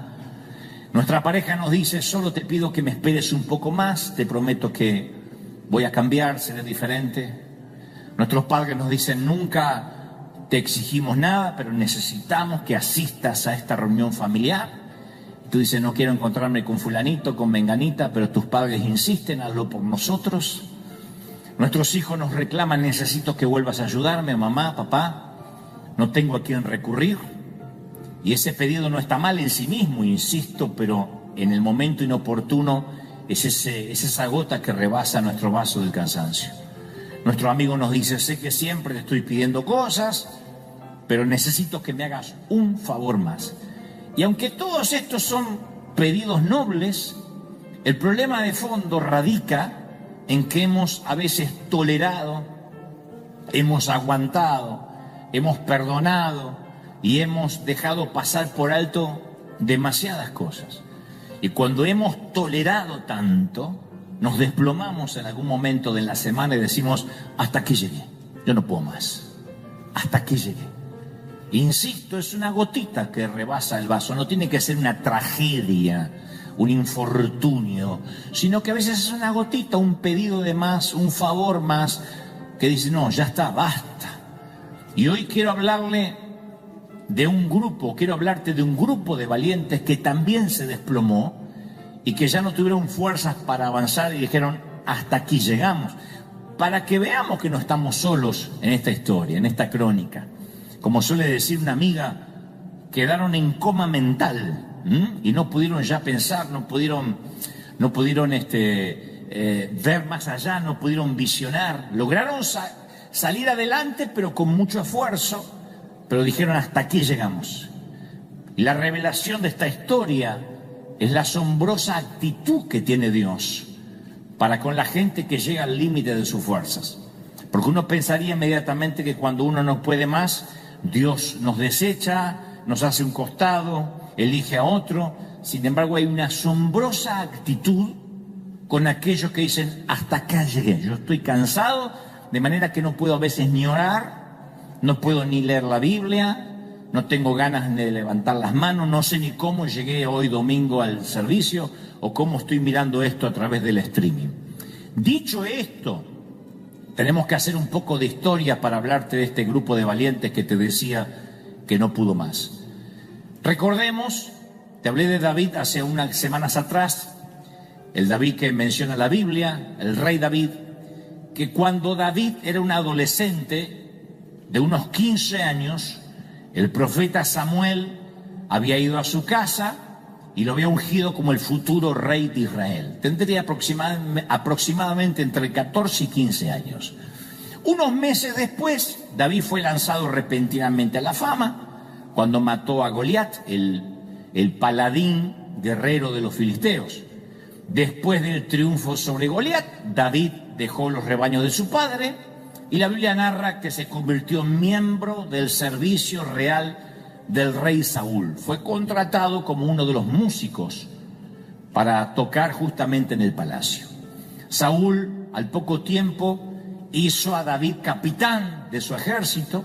Nuestra pareja nos dice, solo te pido que me esperes un poco más, te prometo que voy a cambiar, seré diferente. Nuestros padres nos dicen, nunca te exigimos nada, pero necesitamos que asistas a esta reunión familiar. Tú dices, no quiero encontrarme con fulanito, con menganita, pero tus padres insisten, hazlo por nosotros. Nuestros hijos nos reclaman, necesito que vuelvas a ayudarme, mamá, papá, no tengo a quién recurrir. Y ese pedido no está mal en sí mismo, insisto, pero en el momento inoportuno es esa gota que rebasa nuestro vaso del cansancio. Nuestro amigo nos dice, sé que siempre te estoy pidiendo cosas, pero necesito que me hagas un favor más. Y aunque todos estos son pedidos nobles, el problema de fondo radica en que hemos a veces tolerado, hemos aguantado, hemos perdonado y hemos dejado pasar por alto demasiadas cosas. Y cuando hemos tolerado tanto, nos desplomamos en algún momento de la semana y decimos, hasta aquí llegué, yo no puedo más, hasta aquí llegué. Insisto, es una gotita que rebasa el vaso, no tiene que ser una tragedia, un infortunio, sino que a veces es una gotita, un pedido de más, un favor más, que dice, no, ya está, basta. Y hoy quiero hablarle de un grupo, quiero hablarte de un grupo de valientes que también se desplomó y que ya no tuvieron fuerzas para avanzar y dijeron, hasta aquí llegamos, para que veamos que no estamos solos en esta historia, en esta crónica. Como suele decir una amiga, quedaron en coma mental y no pudieron ya pensar, no pudieron ver más allá, no pudieron visionar. Lograron salir adelante, pero con mucho esfuerzo, pero dijeron hasta aquí llegamos. Y la revelación de esta historia es la asombrosa actitud que tiene Dios para con la gente que llega al límite de sus fuerzas. Porque uno pensaría inmediatamente que cuando uno no puede más, Dios nos desecha, nos hace un costado, elige a otro. Sin embargo, hay una asombrosa actitud con aquellos que dicen, hasta acá llegué, yo estoy cansado, de manera que no puedo a veces ni orar, no puedo ni leer la Biblia, no tengo ganas de levantar las manos, no sé ni cómo llegué hoy domingo al servicio o cómo estoy mirando esto a través del streaming. Dicho esto, tenemos que hacer un poco de historia para hablarte de este grupo de valientes que te decía que no pudo más. Recordemos, te hablé de David hace unas semanas atrás, el David que menciona la Biblia, el rey David, que cuando David era un adolescente de unos 15 años, el profeta Samuel había ido a su casa y lo había ungido como el futuro rey de Israel. Tendría aproximadamente entre 14 y 15 años. Unos meses después, David fue lanzado repentinamente a la fama cuando mató a Goliat, el paladín guerrero de los filisteos. Después del triunfo sobre Goliat, David dejó los rebaños de su padre y la Biblia narra que se convirtió en miembro del servicio real del rey Saúl. Fue contratado como uno de los músicos para tocar justamente en el palacio. Saúl, al poco tiempo, hizo a David capitán de su ejército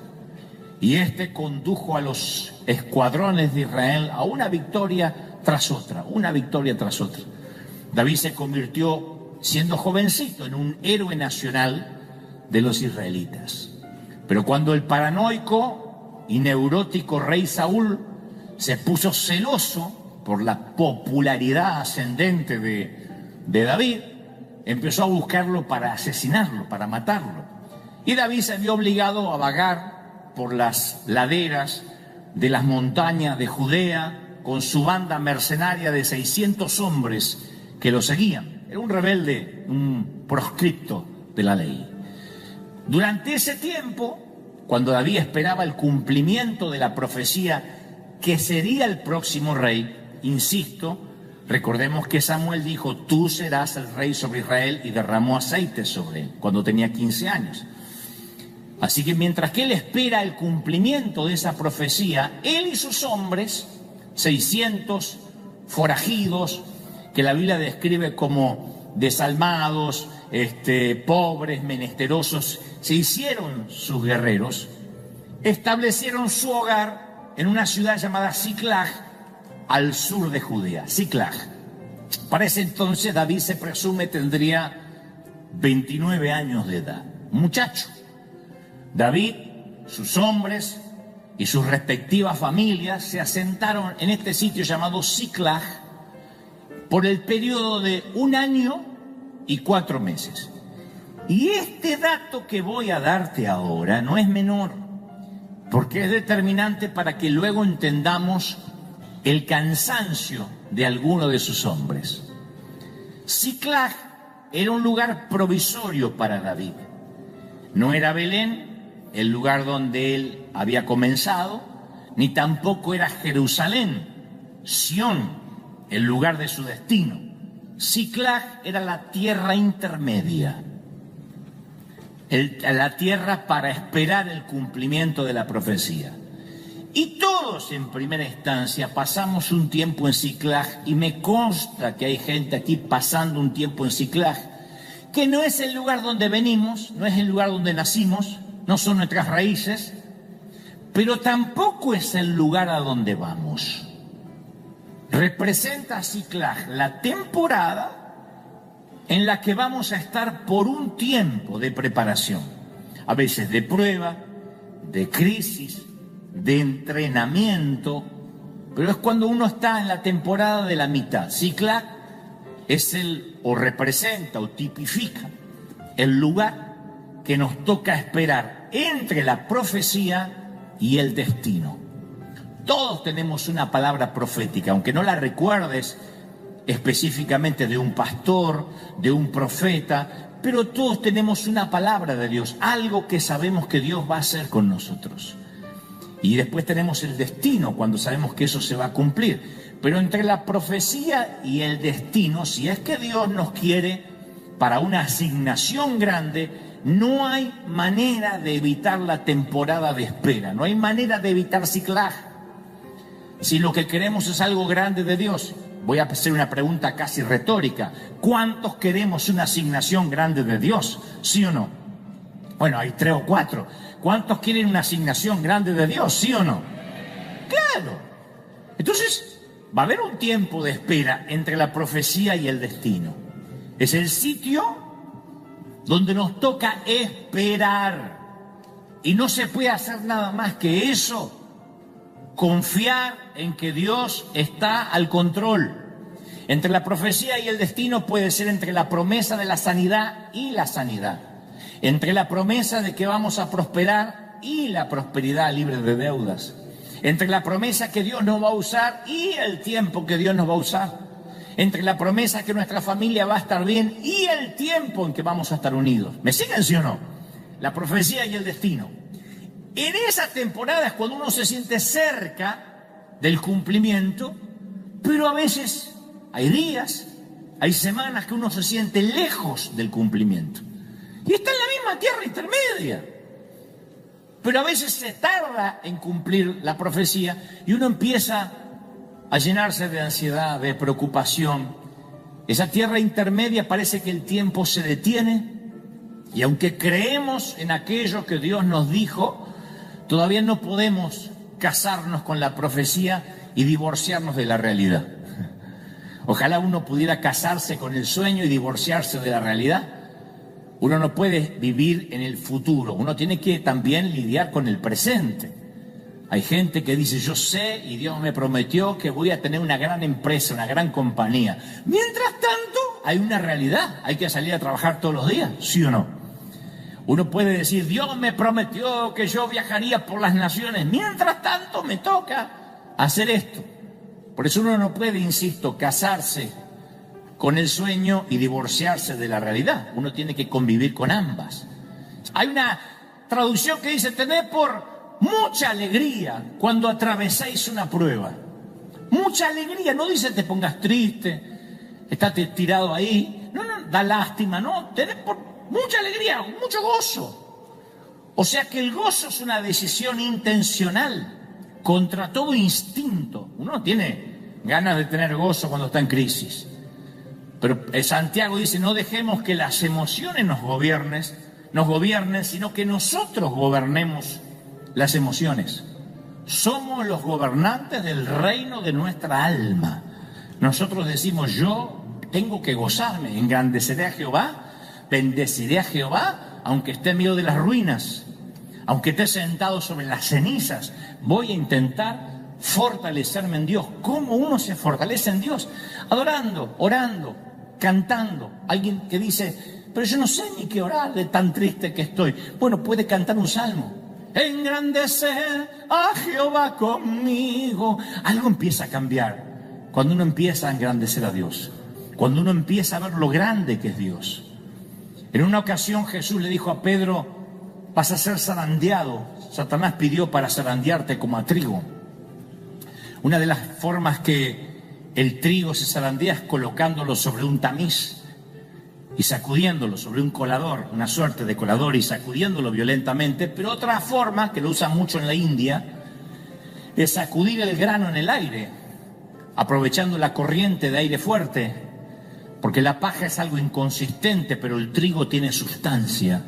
y este condujo a los escuadrones de Israel a una victoria tras otra, una victoria tras otra. David se convirtió, siendo jovencito, en un héroe nacional de los israelitas. Pero cuando el paranoico y neurótico rey Saúl se puso celoso por la popularidad ascendente de David, empezó a buscarlo para asesinarlo, para matarlo. Y David se vio obligado a vagar por las laderas de las montañas de Judea con su banda mercenaria de 600 hombres que lo seguían. Era un rebelde, un proscripto de la ley. Durante ese tiempo, cuando David esperaba el cumplimiento de la profecía que sería el próximo rey, insisto, recordemos que Samuel dijo, tú serás el rey sobre Israel, y derramó aceite sobre él cuando tenía 15 años. Así que mientras que él espera el cumplimiento de esa profecía, él y sus hombres, 600 forajidos, que la Biblia describe como desalmados, pobres, menesterosos, se hicieron sus guerreros, establecieron su hogar en una ciudad llamada Siclag, al sur de Judea. Siclag. Para ese entonces David, se presume, tendría 29 años de edad. Muchacho. David sus hombres y sus respectivas familias se asentaron en este sitio llamado Siclag por el periodo de 1 año y 4 meses. Y este dato que voy a darte ahora no es menor, porque es determinante para que luego entendamos el cansancio de alguno de sus hombres. Siclag era un lugar provisorio para David. No era Belén, el lugar donde él había comenzado, ni tampoco era Jerusalén, Sión, el lugar de su destino. Siclag era la tierra intermedia, la tierra para esperar el cumplimiento de la profecía. Y todos en primera instancia pasamos un tiempo en Siclag, y me consta que hay gente aquí pasando un tiempo en Siclag, que no es el lugar donde venimos, no es el lugar donde nacimos, no son nuestras raíces, pero tampoco es el lugar a donde vamos. Representa Siclag la temporada en la que vamos a estar por un tiempo de preparación, a veces de prueba, de crisis, de entrenamiento, pero es cuando uno está en la temporada de la mitad. Siclag es o representa o tipifica el lugar que nos toca esperar entre la profecía y el destino. Todos tenemos una palabra profética, aunque no la recuerdes específicamente de un pastor, de un profeta, pero todos tenemos una palabra de Dios, algo que sabemos que Dios va a hacer con nosotros. Y después tenemos el destino, cuando sabemos que eso se va a cumplir. Pero entre la profecía y el destino, si es que Dios nos quiere para una asignación grande, no hay manera de evitar la temporada de espera, no hay manera de evitar Siclag. Si lo que queremos es algo grande de Dios, voy a hacer una pregunta casi retórica: ¿cuántos queremos una asignación grande de Dios? ¿Sí o no? Bueno, hay 3 o 4. ¿Cuántos quieren una asignación grande de Dios? ¿Sí o no? Claro. Entonces, va a haber un tiempo de espera entre la profecía y el destino. Es el sitio donde nos toca esperar. Y no se puede hacer nada más que eso. Confiar en que Dios está al control. Entre la profecía y el destino puede ser entre la promesa de la sanidad y la sanidad. Entre la promesa de que vamos a prosperar y la prosperidad libre de deudas. Entre la promesa que Dios nos va a usar y el tiempo que Dios nos va a usar. Entre la promesa que nuestra familia va a estar bien y el tiempo en que vamos a estar unidos. ¿Me siguen, sí o no? La profecía y el destino. En esa temporada es cuando uno se siente cerca del cumplimiento, pero a veces hay días, hay semanas que uno se siente lejos del cumplimiento. Y está en la misma tierra intermedia. Pero a veces se tarda en cumplir la profecía y uno empieza a llenarse de ansiedad, de preocupación. Esa tierra intermedia parece que el tiempo se detiene, y aunque creemos en aquello que Dios nos dijo, todavía no podemos casarnos con la profecía y divorciarnos de la realidad. Ojalá uno pudiera casarse con el sueño y divorciarse de la realidad. Uno no puede vivir en el futuro, uno tiene que también lidiar con el presente. Hay gente que dice: yo sé y Dios me prometió que voy a tener una gran empresa, una gran compañía. Mientras tanto, hay una realidad, hay que salir a trabajar todos los días, ¿sí o no? Uno puede decir: Dios me prometió que yo viajaría por las naciones, mientras tanto me toca hacer esto. Por eso uno no puede, insisto, casarse con el sueño y divorciarse de la realidad. Uno tiene que convivir con ambas. Hay una traducción que dice: tened por mucha alegría cuando atravesáis una prueba. Mucha alegría, no dice te pongas triste, estate tirado ahí, no, da lástima, no, tened por mucha alegría, mucho gozo. O sea que el gozo es una decisión intencional contra todo instinto. Uno no tiene ganas de tener gozo cuando está en crisis. Pero Santiago dice: no dejemos que las emociones nos gobiernen, sino que nosotros gobernemos las emociones. Somos los gobernantes del reino de nuestra alma. Nosotros decimos: yo tengo que gozarme, engrandeceré a Jehová, bendeciré a Jehová, aunque esté en medio de las ruinas, Aunque esté sentado sobre las cenizas, voy a intentar fortalecerme en Dios. ¿Cómo uno se fortalece en Dios? Adorando, orando, cantando. Alguien que dice, pero yo no sé ni qué orar de tan triste que estoy. Bueno, puede cantar un salmo. Engrandecer a Jehová conmigo. Algo empieza a cambiar cuando uno empieza a engrandecer a Dios. Cuando uno empieza a ver lo grande que es Dios. En una ocasión Jesús le dijo a Pedro, vas a ser zarandeado. Satanás pidió para zarandearte como a trigo. Una de las formas que el trigo se zarandea es colocándolo sobre un tamiz y sacudiéndolo sobre un colador, una suerte de colador, y sacudiéndolo violentamente. Pero otra forma, que lo usan mucho en la India, es sacudir el grano en el aire, aprovechando la corriente de aire fuerte, porque la paja es algo inconsistente, pero el trigo tiene sustancia.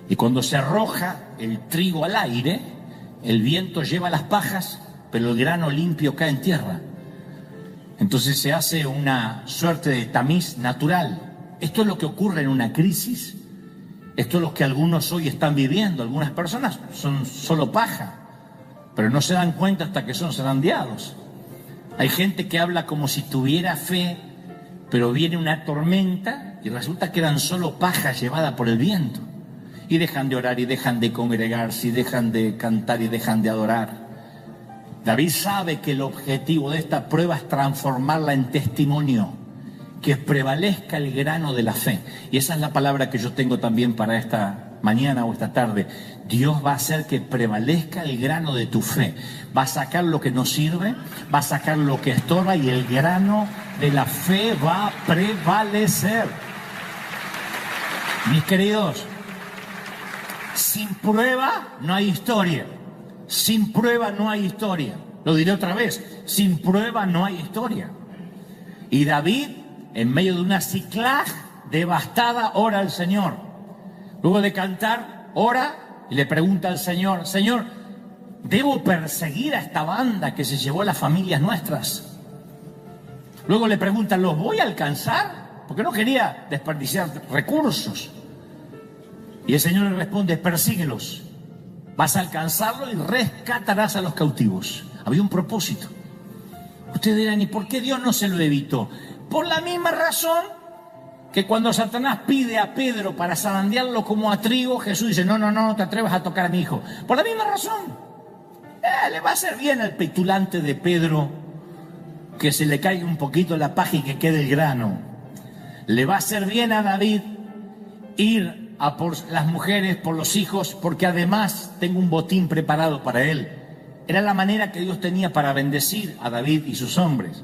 Y cuando se arroja el trigo al aire, el viento lleva las pajas, pero el grano limpio cae en tierra. Entonces se hace una suerte de tamiz natural. Esto es lo que ocurre en una crisis. Esto es lo que algunos hoy están viviendo. Algunas personas son solo paja, pero no se dan cuenta hasta que son zarandeados. Hay gente que habla como si tuviera fe, pero viene una tormenta y resulta que eran solo paja llevada por el viento. Y dejan de orar y dejan de congregarse y dejan de cantar y dejan de adorar. David sabe que el objetivo de esta prueba es transformarla en testimonio, que prevalezca el grano de la fe. Y esa es la palabra que yo tengo también para esta mañana o esta tarde. Dios va a hacer que prevalezca el grano de tu fe. Va a sacar lo que no sirve, va a sacar lo que estorba y el grano de la fe va a prevalecer. Mis queridos, sin prueba no hay historia. Sin prueba no hay historia. Lo diré otra vez, sin prueba no hay historia. Y David, en medio de una Siclag devastada, ora al Señor. Luego de cantar, ora y le pregunta al Señor, Señor, ¿debo perseguir a esta banda que se llevó a las familias nuestras? Luego le pregunta, ¿los voy a alcanzar? Porque no quería desperdiciar recursos. Y el Señor le responde, persíguelos. Vas a alcanzarlo y rescatarás a los cautivos. Había un propósito. Ustedes dirán, ¿y por qué Dios no se lo evitó? Por la misma razón que cuando Satanás pide a Pedro para zarandearlo como a trigo, Jesús dice, no te atrevas a tocar a mi hijo. Por la misma razón. Le va a hacer bien al petulante de Pedro que se le caiga un poquito la paja y que quede el grano. Le va a hacer bien a David ir a por las mujeres, por los hijos, porque además tengo un botín preparado para él. Era la manera que Dios tenía para bendecir a David y sus hombres.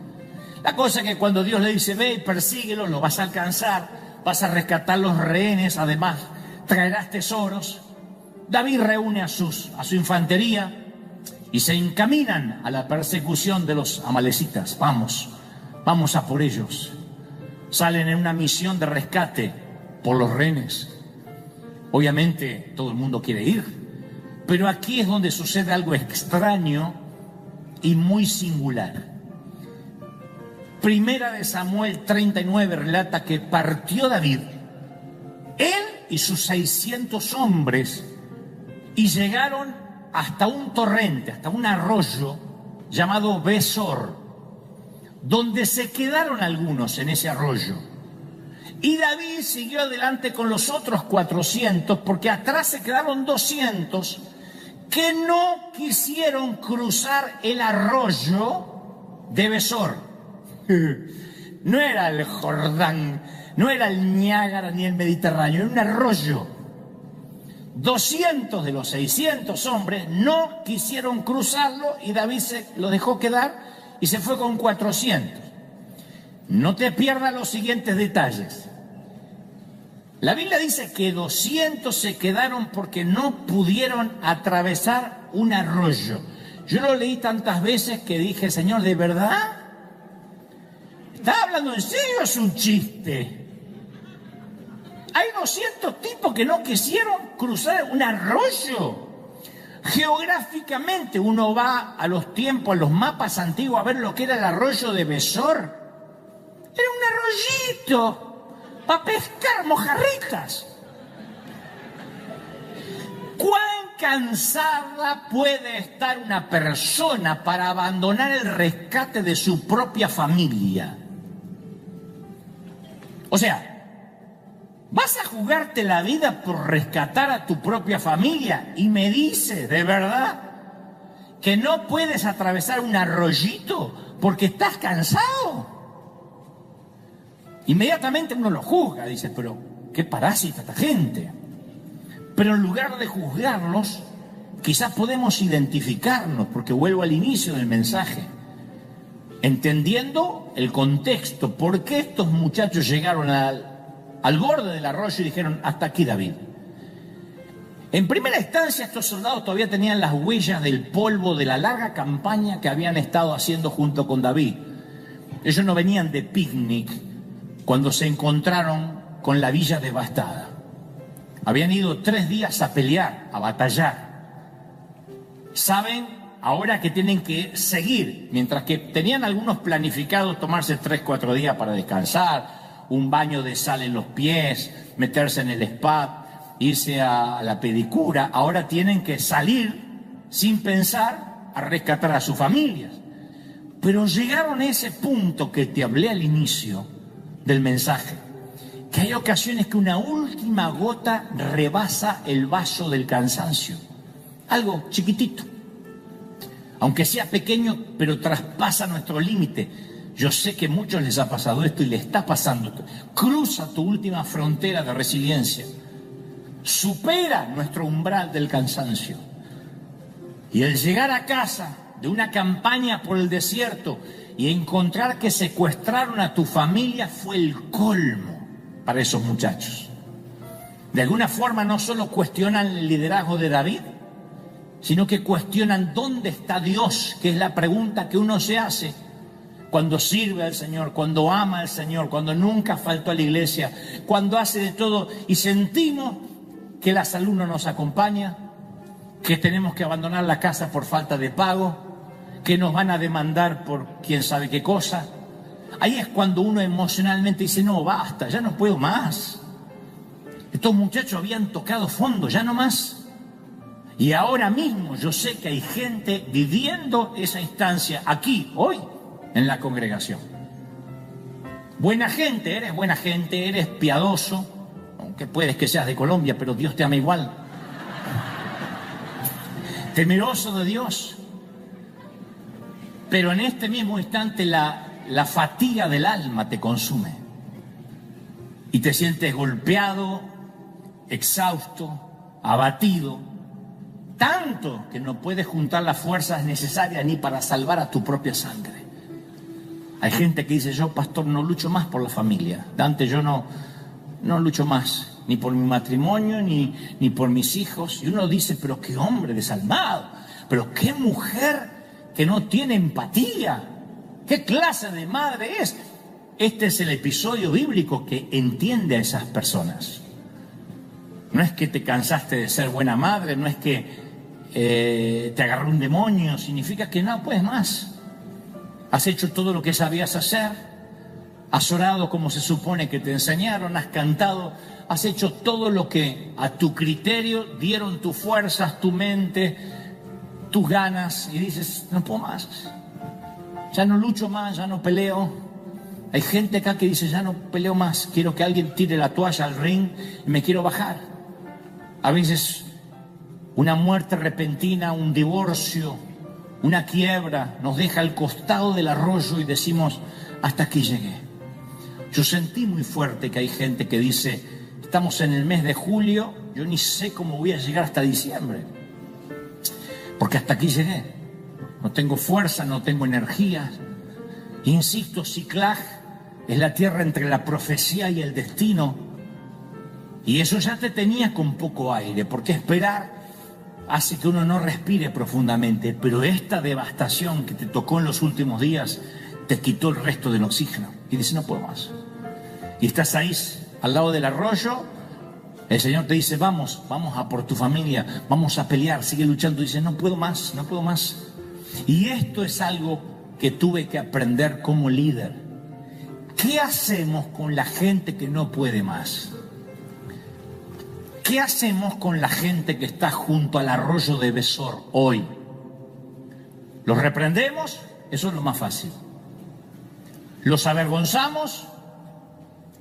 La cosa es que cuando Dios le dice, ve y persíguelo, lo vas a alcanzar, vas a rescatar los rehenes, además traerás tesoros. David reúne a su infantería y se encaminan a la persecución de los amalecitas. Vamos a por ellos. Salen en una misión de rescate por los rehenes. Obviamente todo el mundo quiere ir, pero aquí es donde sucede algo extraño y muy singular. Primera de Samuel 39 relata que partió David, él y sus 600 hombres, y llegaron hasta un torrente, hasta un arroyo llamado Besor, donde se quedaron algunos en ese arroyo. Y David siguió adelante con los otros 400, porque atrás se quedaron 200 que no quisieron cruzar el arroyo de Besor. No era el Jordán, no era el Niágara ni el Mediterráneo, era un arroyo. 200 de los 600 hombres no quisieron cruzarlo y David se lo dejó quedar y se fue con 400. No te pierdas los siguientes detalles. La Biblia dice que 200 se quedaron porque no pudieron atravesar un arroyo. Yo lo leí tantas veces que dije, Señor, ¿de verdad? ¿Está hablando en serio o es un chiste? Hay 200 tipos que no quisieron cruzar un arroyo. Geográficamente uno va a los tiempos, a los mapas antiguos a ver lo que era el arroyo de Besor. Era un arroyito para pescar mojarritas. cansada puede estar una persona para abandonar el rescate de su propia familia? O sea, ¿vas a jugarte la vida por rescatar a tu propia familia? Y me dices, ¿de verdad que no puedes atravesar un arroyito porque estás cansado? Inmediatamente uno lo juzga, dice, pero qué parásita esta gente. Pero en lugar de juzgarlos, quizás podemos identificarnos, porque vuelvo al inicio del mensaje, entendiendo el contexto, por qué estos muchachos llegaron al borde del arroyo y dijeron, hasta aquí, David. En primera instancia, estos soldados todavía tenían las huellas del polvo de la larga campaña que habían estado haciendo junto con David. Ellos no venían de picnic cuando se encontraron con la villa devastada. Habían ido 3 días a pelear, a batallar. Saben ahora que tienen que seguir, mientras que tenían algunos planificados tomarse 3-4 días para descansar, un baño de sal en los pies, meterse en el spa, irse a la pedicura. Ahora tienen que salir sin pensar a rescatar a sus familias. Pero llegaron a ese punto que te hablé al inicio del mensaje, que hay ocasiones que una última gota rebasa el vaso del cansancio. Algo chiquitito, aunque sea pequeño, pero traspasa nuestro límite. Yo sé que a muchos les ha pasado esto y les está pasando. Cruza tu última frontera de resiliencia. Supera nuestro umbral del cansancio. Y el llegar a casa de una campaña por el desierto y encontrar que secuestraron a tu familia fue el colmo para esos muchachos. De alguna forma no solo cuestionan el liderazgo de David, sino que cuestionan dónde está Dios, que es la pregunta que uno se hace cuando sirve al Señor, cuando ama al Señor, cuando nunca faltó a la iglesia, cuando hace de todo y sentimos que la salud no nos acompaña, que tenemos que abandonar la casa por falta de pago, que nos van a demandar por quién sabe qué cosa. Ahí es cuando uno emocionalmente dice, no, basta, ya no puedo más. Estos muchachos habían tocado fondo, ya no más. Y ahora mismo yo sé que hay gente viviendo esa instancia aquí, hoy, en la congregación. Buena gente, eres piadoso, aunque puedes que seas de Colombia, pero Dios te ama igual. Temeroso de Dios. Pero en este mismo instante la fatiga del alma te consume. Y te sientes golpeado, exhausto, abatido. Tanto que no puedes juntar las fuerzas necesarias ni para salvar a tu propia sangre. Hay gente que dice, yo, pastor, no lucho más por la familia. Dante, yo no lucho más, ni por mi matrimonio, ni por mis hijos. Y uno dice, pero qué hombre desalmado, pero qué mujer que no tiene empatía. ¿Qué clase de madre es? Este es el episodio bíblico que entiende a esas personas. No es que te cansaste de ser buena madre, no es que te agarró un demonio, significa que no puedes más. Has hecho todo lo que sabías hacer, has orado como se supone que te enseñaron, has cantado, has hecho todo lo que a tu criterio dieron tus fuerzas, tu mente, tus ganas, y dices, no puedo más, ya no lucho más, ya no peleo. Hay gente acá que dice, ya no peleo más, quiero que alguien tire la toalla al ring y me quiero bajar. A veces una muerte repentina, un divorcio, una quiebra nos deja al costado del arroyo y decimos, hasta aquí llegué. Yo sentí muy fuerte que hay gente que dice, estamos en el mes de julio, yo ni sé cómo voy a llegar hasta diciembre, porque hasta aquí llegué. No tengo fuerza, no tengo energía. Insisto, Ciclag es la tierra entre la profecía y el destino. Y eso ya te tenía con poco aire, porque esperar hace que uno no respire profundamente. Pero esta devastación que te tocó en los últimos días te quitó el resto del oxígeno. Y dices, no puedo más. Y estás ahí, al lado del arroyo. El Señor te dice, vamos a por tu familia, vamos a pelear, sigue luchando. Y dices, no puedo más, no puedo más. Y esto es algo que tuve que aprender como líder. ¿Qué hacemos con la gente que no puede más? ¿Qué hacemos con la gente que está junto al arroyo de Besor hoy? ¿Los reprendemos? Eso es lo más fácil. ¿Los avergonzamos?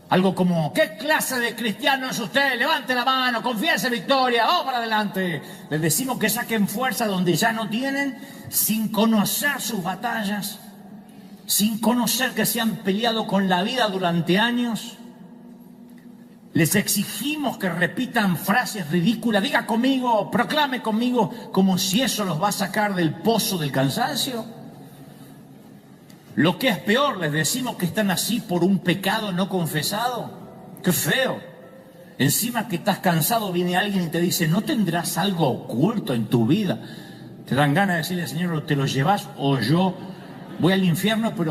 Algo como, ¿qué clase de cristiano es usted? Levante la mano, confiese victoria, vamos para adelante. Les decimos que saquen fuerza donde ya no tienen, sin conocer sus batallas, sin conocer que se han peleado con la vida durante años. Les exigimos que repitan frases ridículas, diga conmigo, proclame conmigo, como si eso los va a sacar del pozo del cansancio. Lo que es peor, les decimos que están así por un pecado no confesado. ¡Qué feo! Encima que estás cansado, viene alguien y te dice, ¿no tendrás algo oculto en tu vida? Te dan ganas de decirle, Señor, te lo llevas o yo voy al infierno, pero